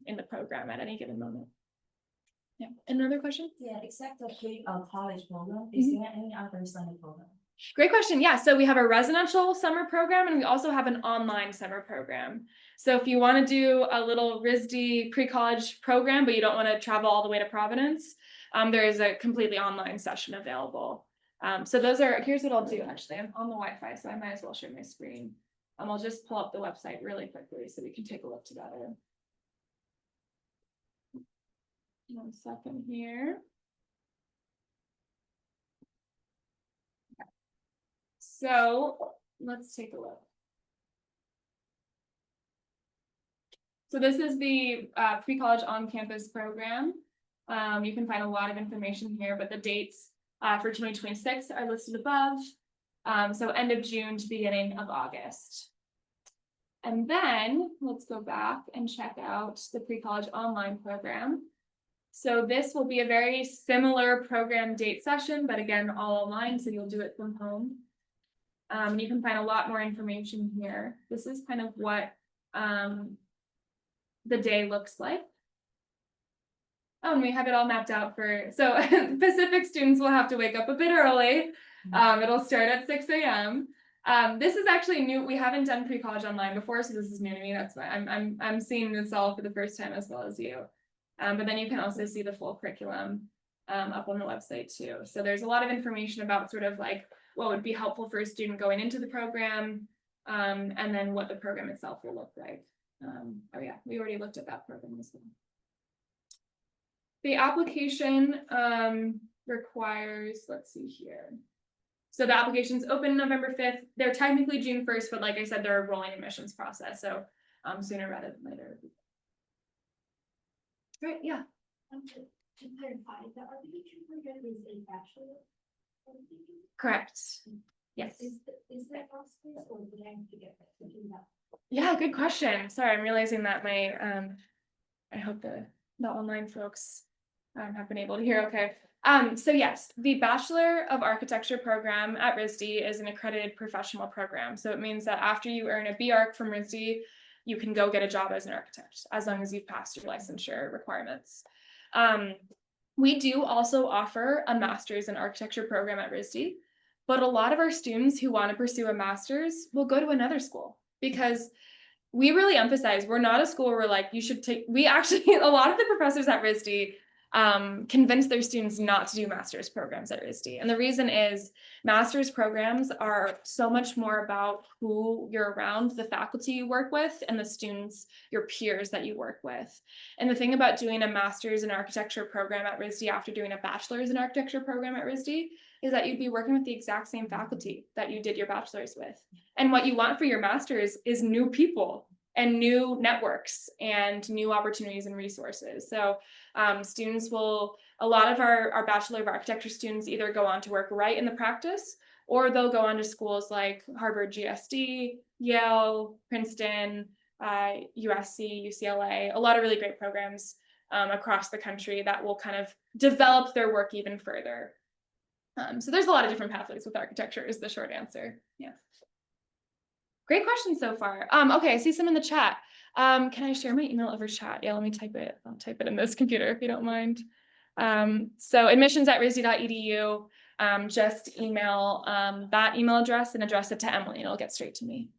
Speaker 2: in the program at any given moment. Yeah. Another question?
Speaker 4: Yeah, except the college program, is there any other summer program?
Speaker 2: Great question. Yeah, so we have a residential summer program, and we also have an online summer program. So if you want to do a little RISD pre-college program, but you don't want to travel all the way to Providence, there is a completely online session available. So here's what I'll do. Actually, I'm on the Wi-Fi, so I might as well share my screen. I'll just pull up the website really quickly so we can take a look together. 1 second here. So let's take a look. So this is the pre-college on-campus program. You can find a lot of information here, but the dates for 2026 are listed above. So end of June to beginning of August. And then let's go back and check out the pre-college online program. So this will be a very similar program date session, but again, all online, so you'll do it from home. You can find a lot more information here. This is kind of what the day looks like. Oh, and we have it all mapped out so Pacific students will have to wake up a bit early. It'll start at 6 a.m. This is actually new. We haven't done pre-college online before, so this is new to me. That's why I'm seeing this all for the first time as well as you. But then you can also see the full curriculum up on the website too. So there's a lot of information about sort of like what would be helpful for a student going into the program, and then what the program itself will look like. Oh yeah, we already looked at that program as well. The application requires, let's see here. So the application's open November 5th. They're technically June 1st, but like I said, they're a rolling admissions process. So sooner rather than later. Great, yeah.
Speaker 5: To clarify, the arbitration program is a bachelor.
Speaker 2: Correct. Yes.
Speaker 5: Is that possible, or would I have to get to do that?
Speaker 2: Yeah, good question. Sorry, I'm realizing that my I hope the online folks have been able to hear okay. So yes, the Bachelor of Architecture program at RISD is an accredited professional program. So it means that after you earn a BArch from RISD, you can go get a job as an architect, as long as you've passed your licensure requirements. We do also offer a master's in architecture program at RISD, but a lot of our students who want to pursue a master's will go to another school, because we really emphasize we're not a school where we're like, you should take, we actually, a lot of the professors at RISD convince their students not to do master's programs at RISD. And the reason is master's programs are so much more about who you're around, the faculty you work with, and the students, your peers that you work with. And the thing about doing a master's in architecture program at RISD after doing a bachelor's in architecture program at RISD is that you'd be working with the exact same faculty that you did your bachelor's with. And what you want for your master's is new people. and new networks and new opportunities and resources. So students will, a lot of our Bachelor of Architecture students either go on to work right in the practice, or they'll go on to schools like Harvard GSD, Yale, Princeton, USC, UCLA, a lot of really great programs across the country that will kind of develop their work even further. So there's a lot of different pathways with architecture is the short answer. Yeah. Great question so far. Okay, I see some in the chat. Can I share my email over chat? Yeah, let me type it. I'll type it in this computer if you don't mind. So admissions@risd.edu. Just email that email address and address it to Emily, and it'll get straight to me.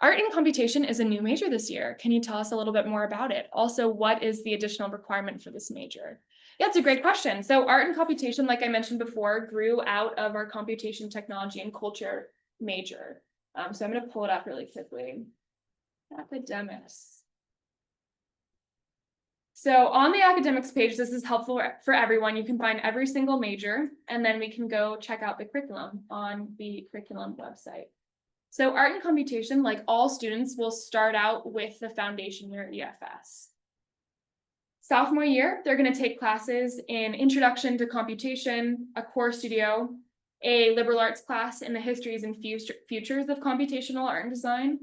Speaker 2: Art and computation is a new major this year. Can you tell us a little bit more about it? Also, what is the additional requirement for this major? Yeah, it's a great question. So art and computation, like I mentioned before, grew out of our computation technology and culture major. So I'm going to pull it up really quickly. Academics. So on the academics page, this is helpful for everyone. You can find every single major, and then we can go check out the curriculum on the curriculum website. So art and computation, like all students, will start out with the foundation year EFS. Sophomore year, they're going to take classes in Introduction to Computation, a core studio, a liberal arts class in the histories and futures of computational art and design,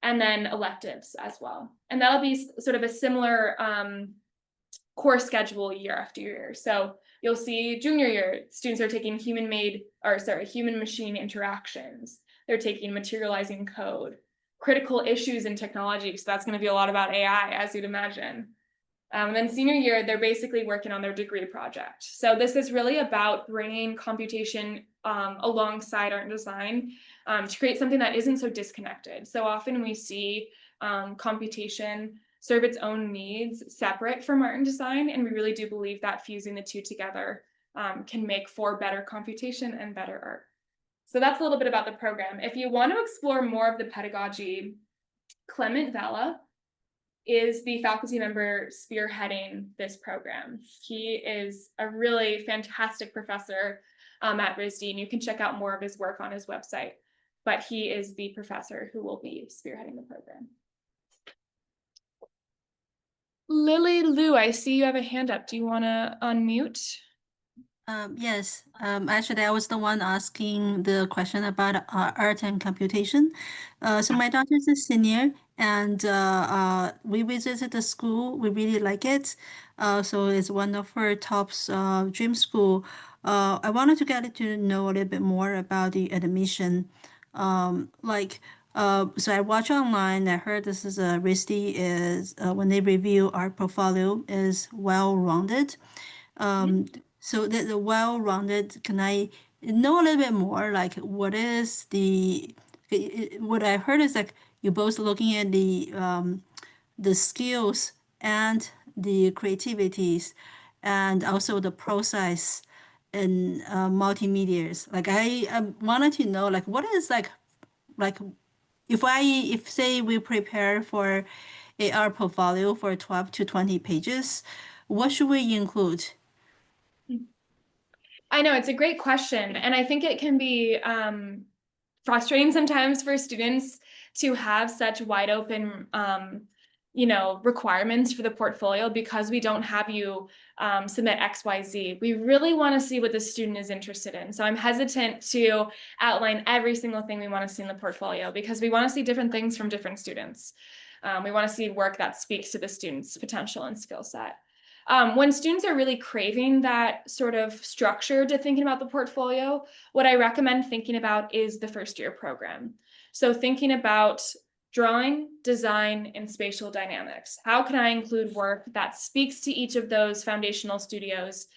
Speaker 2: and then electives as well. And that'll be sort of a similar course schedule year after year. So you'll see junior year, students are taking human machine interactions. They're taking materializing code, critical issues in technology. So that's going to be a lot about AI, as you'd imagine. And then senior year, they're basically working on their degree project. So this is really about bringing computation alongside art and design to create something that isn't so disconnected. So often we see computation serve its own needs separate from art and design, and we really do believe that fusing the two together can make for better computation and better art. So that's a little bit about the program. If you want to explore more of the pedagogy, Clement Valla is the faculty member spearheading this program. He is a really fantastic professor at RISD, and you can check out more of his work on his website. But he is the professor who will be spearheading the program. Lily Lou, I see you have a hand up. Do you want to unmute?
Speaker 6: Yes, actually, I was the one asking the question about art and computation. So my daughter is a senior, and we visited the school. We really like it. So it's one of her top dream school. I wanted to get to know a little bit more about the admission. So I watched online. I heard this is a RISD is when they review art portfolio is well-rounded. So the well-rounded, can I know a little bit more? Like, what is what I heard is like you're both looking at the skills and the creativities, and also the process in multimedias. Like I wanted to know like what is like if say we prepare for a art portfolio for 12 to 20 pages, what should we include?
Speaker 2: I know it's a great question, and I think it can be frustrating sometimes for students to have such wide open requirements for the portfolio because we don't have you submit XYZ. We really want to see what the student is interested in. So I'm hesitant to outline every single thing we want to see in the portfolio because we want to see different things from different students. We want to see work that speaks to the student's potential and skill set. When students are really craving that sort of structure to thinking about the portfolio, what I recommend thinking about is the first year program. So thinking about drawing, design, and spatial dynamics. How can I include work that speaks to each of those foundational studios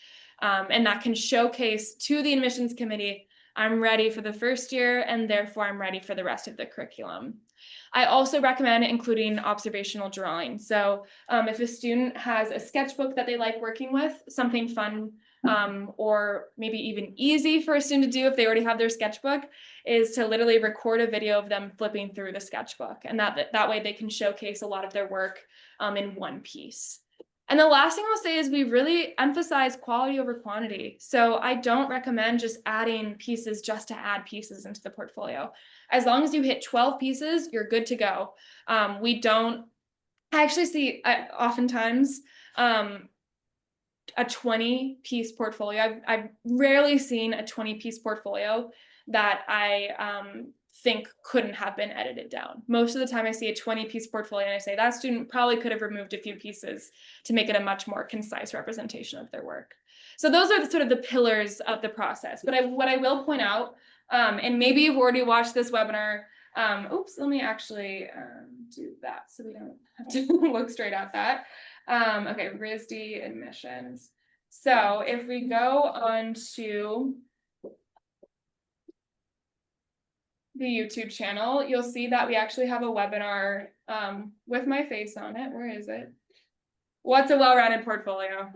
Speaker 2: and that can showcase to the admissions committee, I'm ready for the first year and therefore I'm ready for the rest of the curriculum. I also recommend including observational drawing. So if a student has a sketchbook that they like working with, something fun or maybe even easy for a student to do if they already have their sketchbook is to literally record a video of them flipping through the sketchbook. And that way they can showcase a lot of their work in one piece. And the last thing I'll say is we really emphasize quality over quantity. So I don't recommend just adding pieces just to add pieces into the portfolio. As long as you hit 12 pieces, you're good to go. I actually see oftentimes a 20-piece portfolio. I've rarely seen a 20-piece portfolio that I think couldn't have been edited down. Most of the time I see a 20-piece portfolio and I say that student probably could have removed a few pieces to make it a much more concise representation of their work. So those are sort of the pillars of the process. But what I will point out, and maybe you've already watched this webinar, oops, let me actually do that so we don't have to look straight at that. Okay, RISD admissions. So if we go on to the YouTube channel, you'll see that we actually have a webinar with my face on it. Where is it? What's a well-rounded portfolio?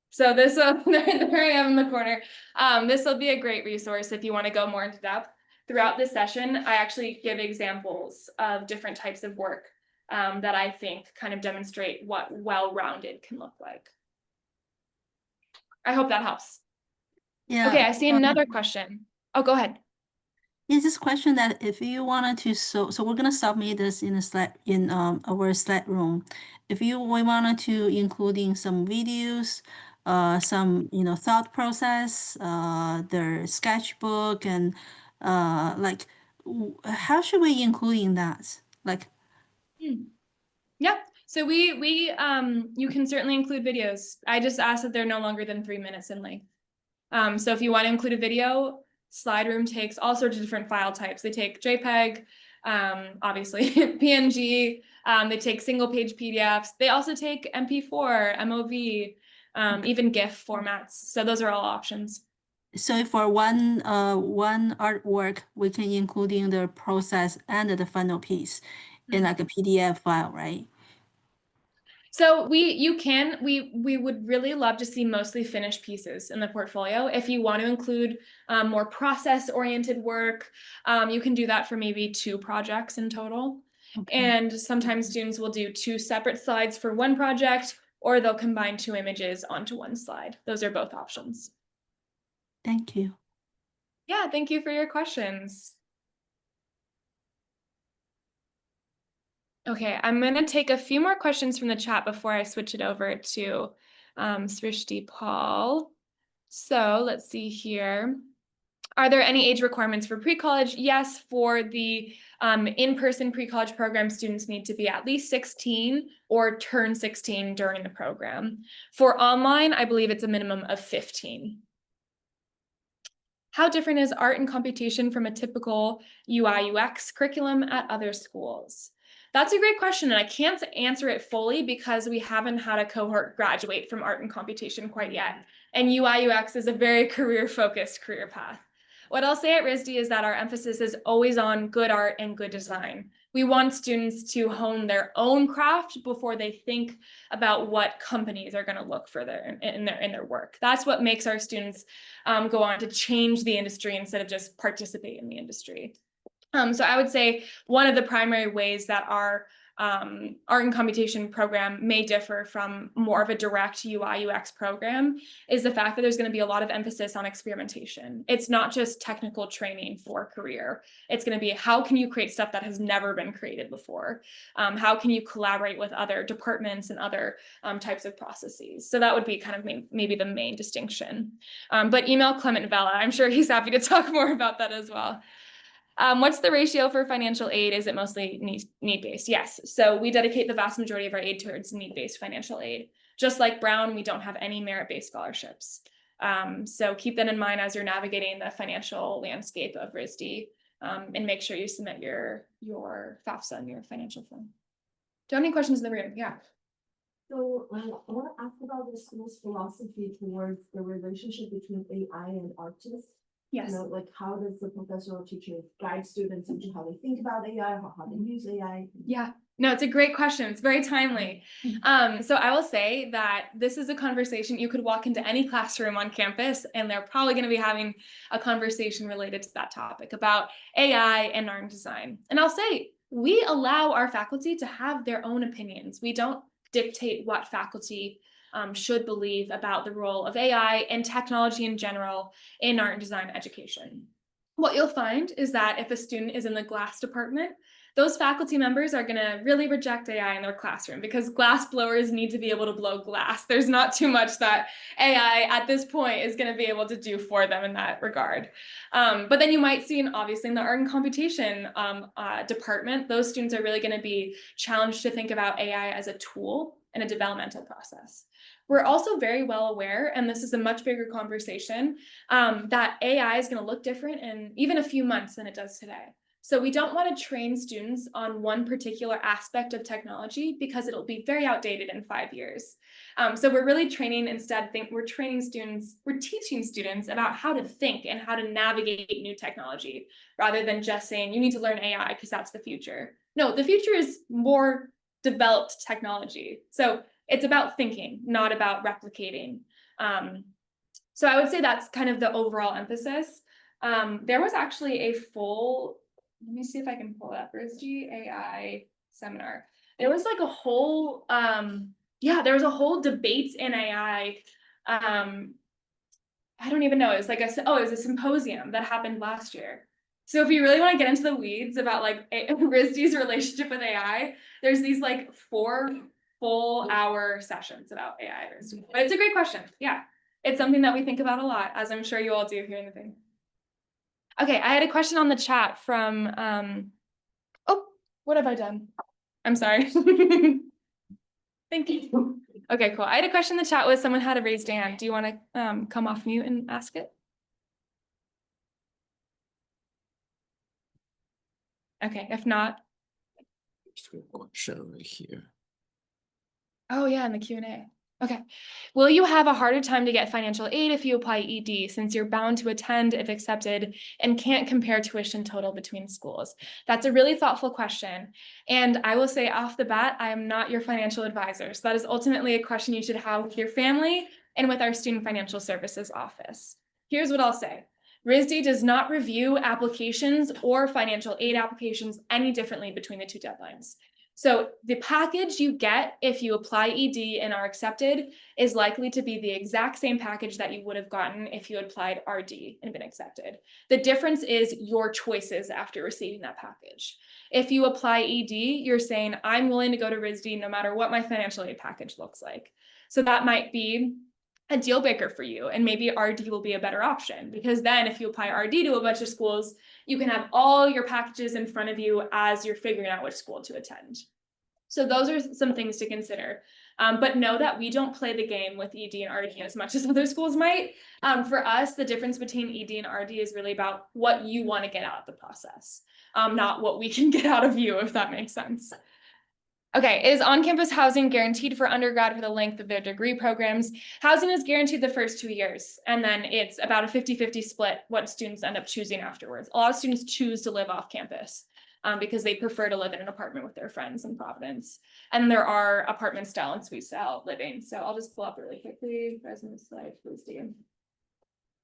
Speaker 2: So this will, there I am in the corner. This will be a great resource if you want to go more into depth. Throughout this session, I actually give examples of different types of work that I think kind of demonstrate what well-rounded can look like. I hope that helps.
Speaker 6: Yeah.
Speaker 2: Okay, I see another question. Oh, go ahead.
Speaker 6: Is this question that if you wanted to, so we're gonna submit this in a Slack in our Slack room. If we wanted to including some videos, some thought process, their sketchbook, and like how should we including that? Like,
Speaker 2: Yeah, so you can certainly include videos. I just ask that they're no longer than 3 minutes in length. So if you want to include a video, SlideRoom takes all sorts of different file types. They take JPEG, obviously PNG, they take single page PDFs. They also take MP4, MOV, even GIF formats. So those are all options.
Speaker 6: so for one artwork, we can including the process and the final piece in like a PDF file, right?
Speaker 2: So we would really love to see mostly finished pieces in the portfolio. If you want to include more process-oriented work, you can do that for maybe 2 projects in total.
Speaker 6: Okay.
Speaker 2: And sometimes students will do 2 separate slides for one project, or they'll combine 2 images onto one slide. Those are both options.
Speaker 6: Thank you.
Speaker 2: Yeah, thank you for your questions. Okay, I'm going to take a few more questions from the chat before I switch it over to Srishti Paul. So let's see here. Are there any age requirements for pre-college? Yes, for the in-person pre-college program, students need to be at least 16 or turn 16 during the program. For online, I believe it's a minimum of 15. How different is art and computation from a typical UI UX curriculum at other schools? That's a great question, and I can't answer it fully because we haven't had a cohort graduate from art and computation quite yet. And UI UX is a very career-focused career path. What I'll say at RISD is that our emphasis is always on good art and good design. We want students to hone their own craft before they think about what companies are going to look for in their work. That's what makes our students go on to change the industry instead of just participate in the industry. So I would say one of the primary ways that our art and computation program may differ from more of a direct UI UX program is the fact that there's going to be a lot of emphasis on experimentation. It's not just technical training for a career. It's going to be how can you create stuff that has never been created before? How can you collaborate with other departments and other types of processes? So that would be kind of maybe the main distinction. But email Clement Vella. I'm sure he's happy to talk more about that as well. What's the ratio for financial aid? Is it mostly need-based? Yes. So we dedicate the vast majority of our aid towards need-based financial aid. Just like Brown, we don't have any merit-based scholarships. So keep that in mind as you're navigating the financial landscape of RISD, and make sure you submit your FAFSA and your financial form. Do you have any questions in the room? Yeah.
Speaker 7: So I want to ask about the school's philosophy towards the relationship between AI and artists.
Speaker 2: Yes.
Speaker 7: Like how does the professor or teacher guide students into how they think about AI, how they use AI?
Speaker 2: Yeah, no, it's a great question. It's very timely. So I will say that this is a conversation, you could walk into any classroom on campus and they're probably going to be having a conversation related to that topic about AI and art and design. And I'll say, we allow our faculty to have their own opinions. We don't dictate what faculty should believe about the role of AI and technology in general in art and design education. What you'll find is that if a student is in the glass department, those faculty members are going to really reject AI in their classroom because glass blowers need to be able to blow glass. There's not too much that AI at this point is going to be able to do for them in that regard. But then you might see, obviously, in the art and computation department, those students are really going to be challenged to think about AI as a tool and a developmental process. We're also very well aware, and this is a much bigger conversation, that AI is going to look different in even a few months than it does today. So we don't want to train students on one particular aspect of technology because it'll be very outdated in 5 years. So we're really training we're teaching students about how to think and how to navigate new technology rather than just saying you need to learn AI because that's the future. No, the future is more developed technology. So it's about thinking, not about replicating. So I would say that's kind of the overall emphasis. There was actually a full, let me see if I can pull that RISD AI seminar. There was like a whole, there was a whole debate in AI. I don't even know. It was like it was a symposium that happened last year. So if you really want to get into the weeds about like RISD's relationship with AI, there's these like 4 full-hour sessions about AI at RISD. But it's a great question. Yeah, it's something that we think about a lot, as I'm sure you all do here in the thing. Okay, I had a question on the chat from, oh, what have I done? I'm sorry. Thank you. Okay, cool. I had a question in the chat with someone had a raised hand. Do you want to come off mute and ask it? Okay, if not.
Speaker 8: There's a question right here.
Speaker 2: Oh yeah, in the Q&A. Okay. Will you have a harder time to get financial aid if you apply ED since you're bound to attend if accepted and can't compare tuition total between schools? That's a really thoughtful question. And I will say off the bat, I am not your financial advisor. So that is ultimately a question you should have with your family and with our Student Financial Services office. Here's what I'll say. RISD does not review applications or financial aid applications any differently between the 2 deadlines. So the package you get if you apply ED and are accepted is likely to be the exact same package that you would have gotten if you had applied RD and been accepted. The difference is your choices after receiving that package. If you apply ED, you're saying, I'm willing to go to RISD no matter what my financial aid package looks like. So that might be a deal breaker for you, and maybe RD will be a better option because then if you apply RD to a bunch of schools, you can have all your packages in front of you as you're figuring out which school to attend. So those are some things to consider. But know that we don't play the game with ED and RD as much as other schools might. For us, the difference between ED and RD is really about what you want to get out of the process, not what we can get out of you, if that makes sense. Okay, is on-campus housing guaranteed for undergrad for the length of their degree programs? Housing is guaranteed the first 2 years, and then it's about a 50-50 split what students end up choosing afterwards. A lot of students choose to live off campus because they prefer to live in an apartment with their friends in Providence. And there are apartment style and suite style living. So I'll just pull up really quickly. Residence life, RISD.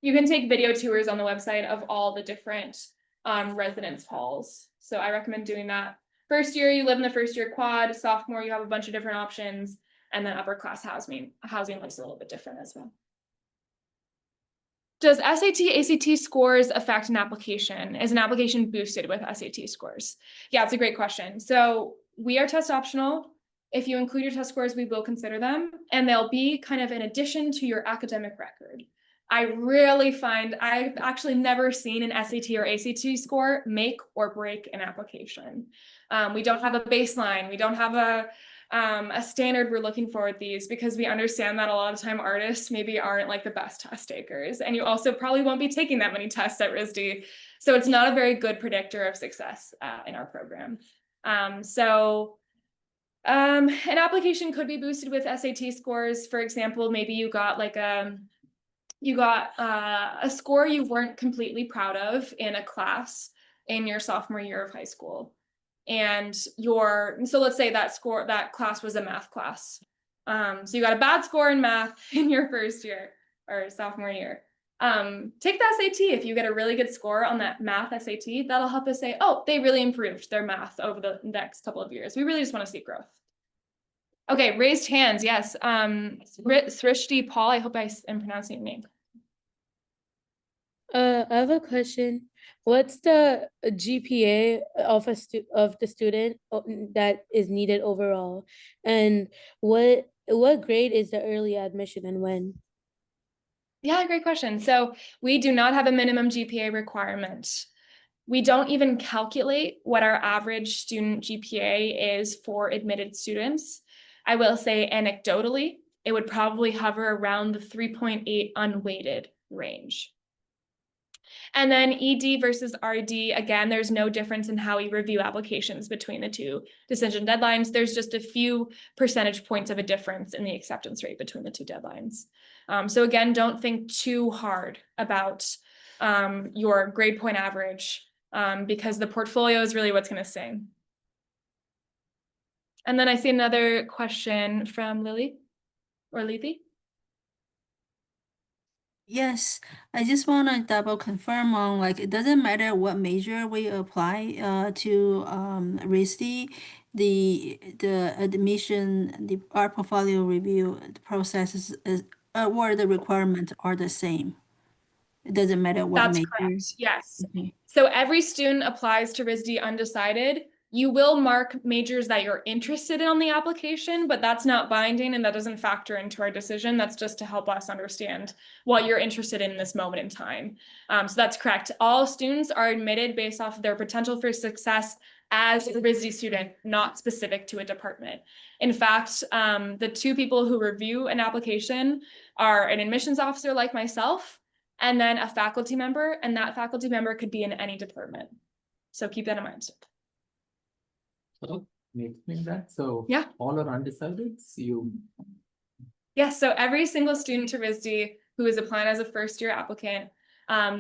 Speaker 2: You can take video tours on the website of all the different residence halls. So I recommend doing that. First year, you live in the first year quad. Sophomore, you have a bunch of different options. And then upper class housing looks a little bit different as well. Does SAT, ACT scores affect an application? Is an application boosted with SAT scores? Yeah, it's a great question. So we are test optional. If you include your test scores, we will consider them. And they'll be kind of in addition to your academic record. I really find I've actually never seen an SAT or ACT score make or break an application. We don't have a baseline. We don't have a standard we're looking for with these because we understand that a lot of time artists maybe aren't like the best test takers. And you also probably won't be taking that many tests at RISD. So it's not a very good predictor of success in our program. An application could be boosted with SAT scores. For example, maybe you got like a score you weren't completely proud of in a class in your sophomore year of high school. And so let's say that class was a math class. So you got a bad score in math in your first year or sophomore year. Take the SAT. If you get a really good score on that math SAT, that'll help us say, oh, they really improved their math over the next couple of years. We really just want to see growth. Okay, raised hands, yes. Srishti Paul, I hope am pronouncing your name.
Speaker 9: I have a question. What's the GPA of the student that is needed overall? And what grade is the early admission and when?
Speaker 2: Yeah, great question. So we do not have a minimum GPA requirement. We don't even calculate what our average student GPA is for admitted students. I will say anecdotally, it would probably hover around the 3.8 unweighted range. And then ED versus RD, again, there's no difference in how we review applications between the two decision deadlines. There's just a few percentage points of a difference in the acceptance rate between the two deadlines. So again, don't think too hard about your grade point average because the portfolio is really what's going to sing. And then I see another question from Lily or Lethy.
Speaker 6: Yes, I just want to double confirm on like it doesn't matter what major we apply to RISD, the admission, our portfolio review process is or the requirements are the same. It doesn't matter what
Speaker 2: That's
Speaker 6: major.
Speaker 2: correct. Yes.
Speaker 6: Okay.
Speaker 2: So every student applies to RISD undecided. You will mark majors that you're interested in on the application, but that's not binding and that doesn't factor into our decision. That's just to help us understand what you're interested in this moment in time. So that's correct. All students are admitted based off of their potential for success as a RISD student, not specific to a department. In fact, the two people who review an application are an admissions officer like myself, and then a faculty member, and that faculty member could be in any department. So keep that in mind.
Speaker 3: So, can you explain that? So
Speaker 2: Yeah.
Speaker 3: all are undecided.
Speaker 2: Yes, so every single student to RISD who is applying as a first-year applicant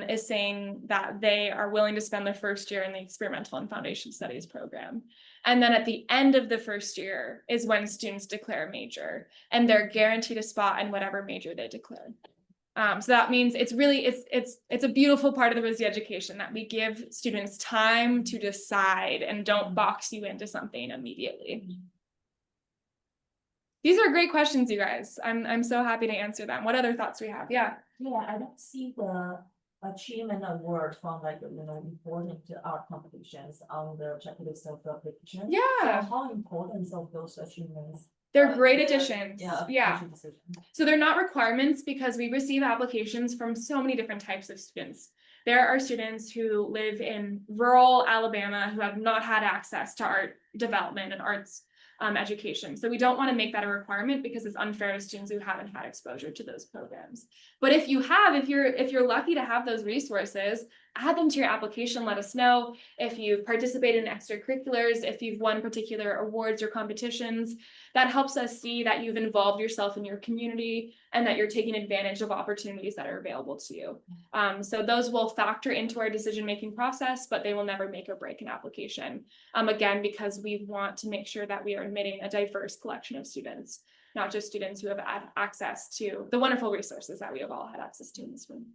Speaker 2: is saying that they are willing to spend their first year in the experimental and foundation studies program. And then at the end of the first year is when students declare a major, and they're guaranteed a spot in whatever major they declare. So that means it's really, it's a beautiful part of the RISD education that we give students time to decide and don't box you into something immediately. These are great questions, you guys. I'm so happy to answer them. What other thoughts do we have? Yeah.
Speaker 4: Yeah, I don't see the achievement award from like, important art competitions on the checklist of the application.
Speaker 2: Yeah.
Speaker 4: So how important of those achievements?
Speaker 2: They're great additions. Yeah.
Speaker 4: application decision.
Speaker 2: So they're not requirements because we receive applications from so many different types of students. There are students who live in rural Alabama who have not had access to art development and arts education. So we don't want to make that a requirement because it's unfair to students who haven't had exposure to those programs. But if you have, if you're lucky to have those resources, add them to your application. Let us know if you've participated in extracurriculars, if you've won particular awards or competitions. That helps us see that you've involved yourself in your community and that you're taking advantage of opportunities that are available to you. So those will factor into our decision-making process, but they will never make or break an application. Again, because we want to make sure that we are admitting a diverse collection of students, not just students who have had access to the wonderful resources that we have all had access to in this room.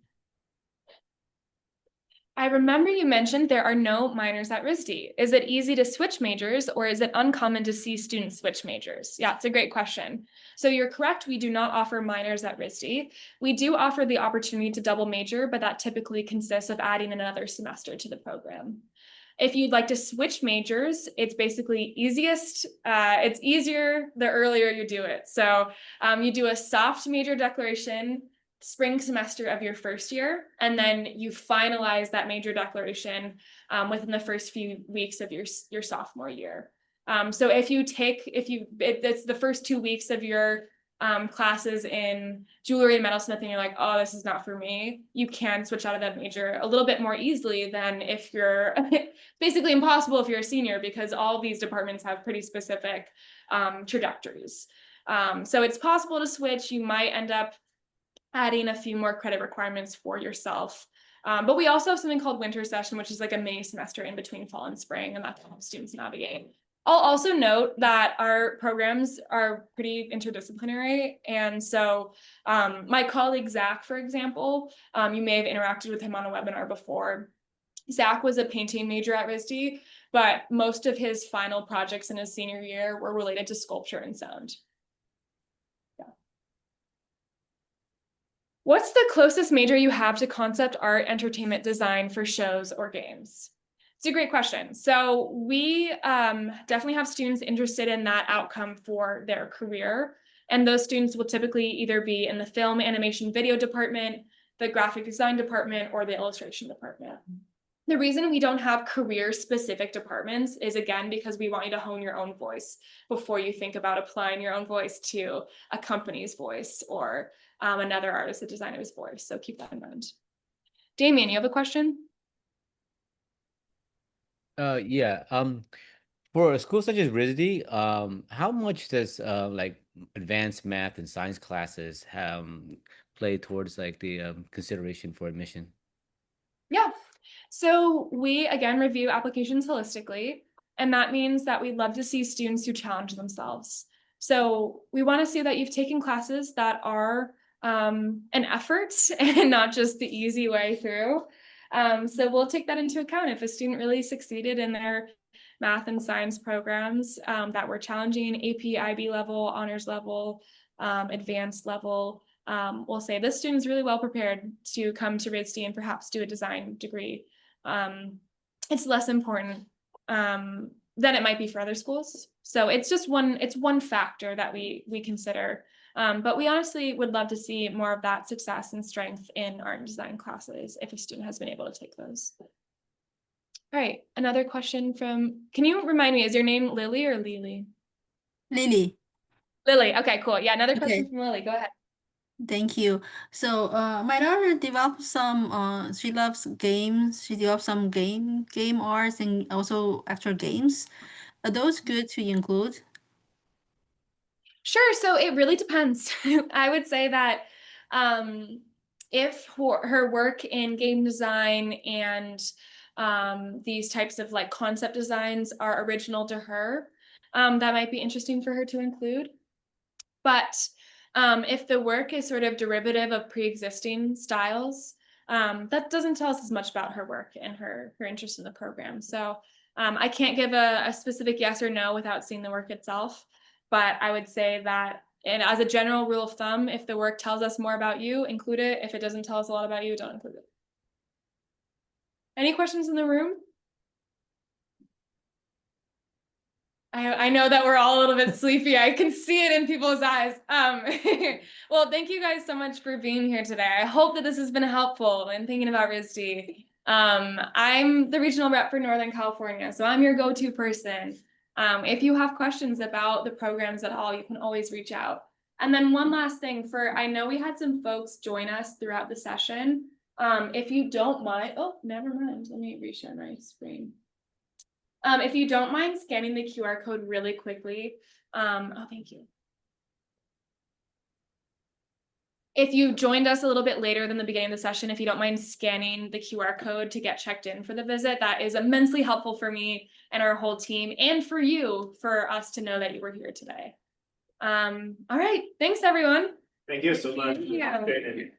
Speaker 2: I remember you mentioned there are no minors at RISD. Is it easy to switch majors or is it uncommon to see students switch majors? Yeah, it's a great question. So you're correct, we do not offer minors at RISD. We do offer the opportunity to double major, but that typically consists of adding another semester to the program. If you'd like to switch majors, it's basically easiest. It's easier the earlier you do it. So you do a soft major declaration spring semester of your first year, and then you finalize that major declaration within the first few weeks of your sophomore year. So it's the first 2 weeks of your classes in jewelry and metalsmithing, you're like, oh, this is not for me, you can switch out of that major a little bit more easily than if you're basically impossible if you're a senior, because all these departments have pretty specific trajectories. So it's possible to switch. You might end up adding a few more credit requirements for yourself. But we also have something called winter session, which is like a mini semester in between fall and spring, and that helps students navigate. I'll also note that our programs are pretty interdisciplinary. And so my colleague, Zach, for example, you may have interacted with him on a webinar before. Zach was a painting major at RISD, but most of his final projects in his senior year were related to sculpture and sound. Yeah. What's the closest major you have to concept art, entertainment design for shows or games? It's a great question. So we definitely have students interested in that outcome for their career. And those students will typically either be in the film, animation, video department, the graphic design department, or the illustration department. The reason we don't have career-specific departments is, again, because we want you to hone your own voice before you think about applying your own voice to a company's voice or another artist, a designer's voice. So keep that in mind. Damien, you have a question?
Speaker 8: Yeah. For a school such as RISD, how much does like advanced math and science classes play towards like the consideration for admission?
Speaker 2: Yeah. So we, again, review applications holistically, and that means that we'd love to see students who challenge themselves. So we want to see that you've taken classes that are an effort and not just the easy way through. So we'll take that into account. If a student really succeeded in their math and science programs that were challenging, AP, IB level, honors level, advanced level, we'll say this student's really well prepared to come to RISD and perhaps do a design degree. It's less important than it might be for other schools. So it's one factor that we consider. But we honestly would love to see more of that success and strength in art and design classes if a student has been able to take those. All right, another question from, can you remind me, is your name Lily or Lily?
Speaker 6: Lily,
Speaker 2: Lily, okay, cool. Yeah, another question
Speaker 6: Okay.
Speaker 2: from Lily, go ahead.
Speaker 6: thank you. So, my daughter developed some, she loves games. She developed some game arts and also actual games. Are those good to include?
Speaker 2: Sure, so it really depends. I would say that if her work in game design and these types of like concept designs are original to her, that might be interesting for her to include. But if the work is sort of derivative of pre-existing styles, that doesn't tell us as much about her work and her interest in the program. So I can't give a specific yes or no without seeing the work itself. But I would say that, and as a general rule of thumb, if the work tells us more about you, include it. If it doesn't tell us a lot about you, don't include it. Any questions in the room? I know that we're all a little bit sleepy. I can see it in people's eyes. Well, thank you guys so much for being here today. I hope that this has been helpful in thinking about RISD. I'm the regional rep for Northern California, so I'm your go-to person. If you have questions about the programs at all, you can always reach out. And then one last thing, I know we had some folks join us throughout the session. If you don't mind, oh, never mind. Let me reshare my screen. If you don't mind scanning the QR code really quickly. Oh, thank you. If you joined us a little bit later than the beginning of the session, if you don't mind scanning the QR code to get checked in for the visit, that is immensely helpful for me and our whole team, and for you, for us to know that you were here today. All right, thanks everyone.
Speaker 1: Thank you so much.
Speaker 2: Thank you.
Speaker 1: Great.